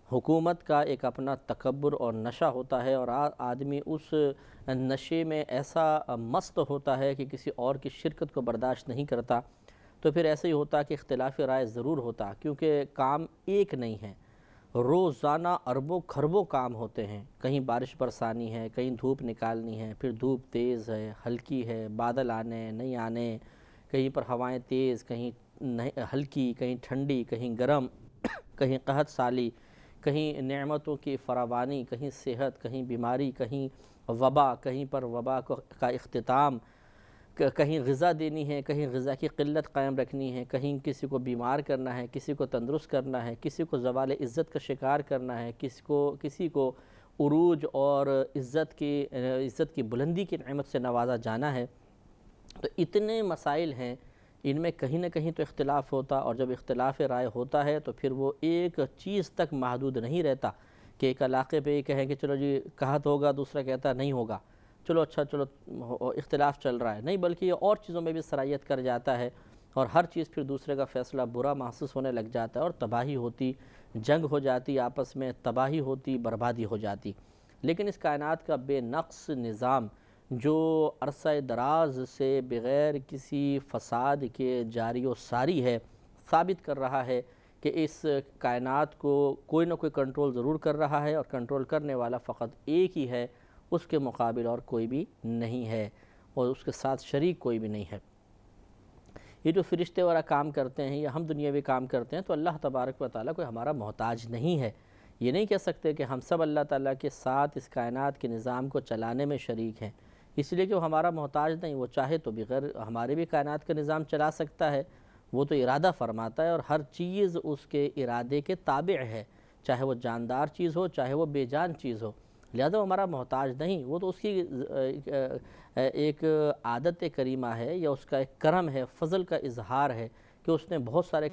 حکومت کا ایک اپنا تکبر اور نشہ ہوتا ہے، اور آدمی اس نشے میں ایسا مست ہوتا ہے کہ کسی اور کی شرکت کو برداشت نہیں کرتا، تو پھر ایسے ہی ہوتا کہ اختلاف رائے ضرور ہوتا، کیونکہ کام ایک نہیں ہے، روزانہ اربوں کھربوں کام ہوتے ہیں۔ کہیں بارش برسانی ہے، کہیں دھوپ نکالنی ہے، پھر دھوپ تیز ہے، ہلکی ہے، بادل آنے نہیں آنے، کہیں پر ہوائیں تیز، کہیں ہلکی، کہیں ٹھنڈی، کہیں گرم، کہیں قحط سالی، کہیں نعمتوں کی فراوانی، کہیں صحت، کہیں بیماری، کہیں وبا، کہیں پر وبا کا اختتام، کہیں غذا دینی ہے، کہیں غذا کی قلت قائم رکھنی ہے، کہیں کسی کو بیمار کرنا ہے، کسی کو تندرست کرنا ہے، کسی کو زوال عزت کا شکار کرنا ہے، کسی کو عروج اور عزت کی بلندی کی نعمت سے نوازا جانا ہے۔ تو اتنے مسائل ہیں، ان میں کہیں نہ کہیں تو اختلاف ہوتا، اور جب اختلاف رائے ہوتا ہے تو پھر وہ ایک چیز تک محدود نہیں رہتا کہ ایک علاقے پہ یہ کہیں کہ چلو جی قحط ہوگا، دوسرا کہتا نہیں ہوگا، چلو اچھا، چلو اختلاف چل رہا ہے، نہیں، بلکہ یہ اور چیزوں میں بھی صلاحیت کر جاتا ہے، اور ہر چیز پھر دوسرے کا فیصلہ برا محسوس ہونے لگ جاتا ہے، اور تباہی ہوتی، جنگ ہو جاتی، آپس میں تباہی ہوتی، بربادی ہو جاتی۔ لیکن اس کائنات کا بے نقص نظام جو عرصہ دراز سے بغیر کسی فساد کے جاری و ساری ہے، ثابت کر رہا ہے کہ اس کائنات کو کوئی نہ کوئی کنٹرول ضرور کر رہا ہے، اور کنٹرول کرنے والا فقط ایک ہی ہے، اس کے مقابل اور کوئی بھی نہیں ہے، اور اس کے ساتھ شریک کوئی بھی نہیں ہے۔ یہ جو فرشتے وغیرہ کام کرتے ہیں یا ہم دنیاوی کام کرتے ہیں، تو اللہ تبارک و تعالیٰ کوئی ہمارا محتاج نہیں ہے۔ یہ نہیں کہہ سکتے کہ ہم سب اللہ تعالیٰ کے ساتھ اس کائنات کے نظام کو چلانے میں شریک ہیں، اس لیے کہ وہ ہمارا محتاج نہیں، وہ چاہے تو بغیر ہمارے بھی کائنات کا نظام چلا سکتا ہے، وہ تو ارادہ فرماتا ہے، اور ہر چیز اس کے ارادے کے تابع ہے، چاہے وہ جاندار چیز ہو، چاہے وہ بے جان چیز ہو، لہذا وہ ہمارا محتاج نہیں، وہ تو اس کی ایک عادت کریمہ ہے، یا اس کا ایک کرم ہے، فضل کا اظہار ہے کہ اس نے بہت سارے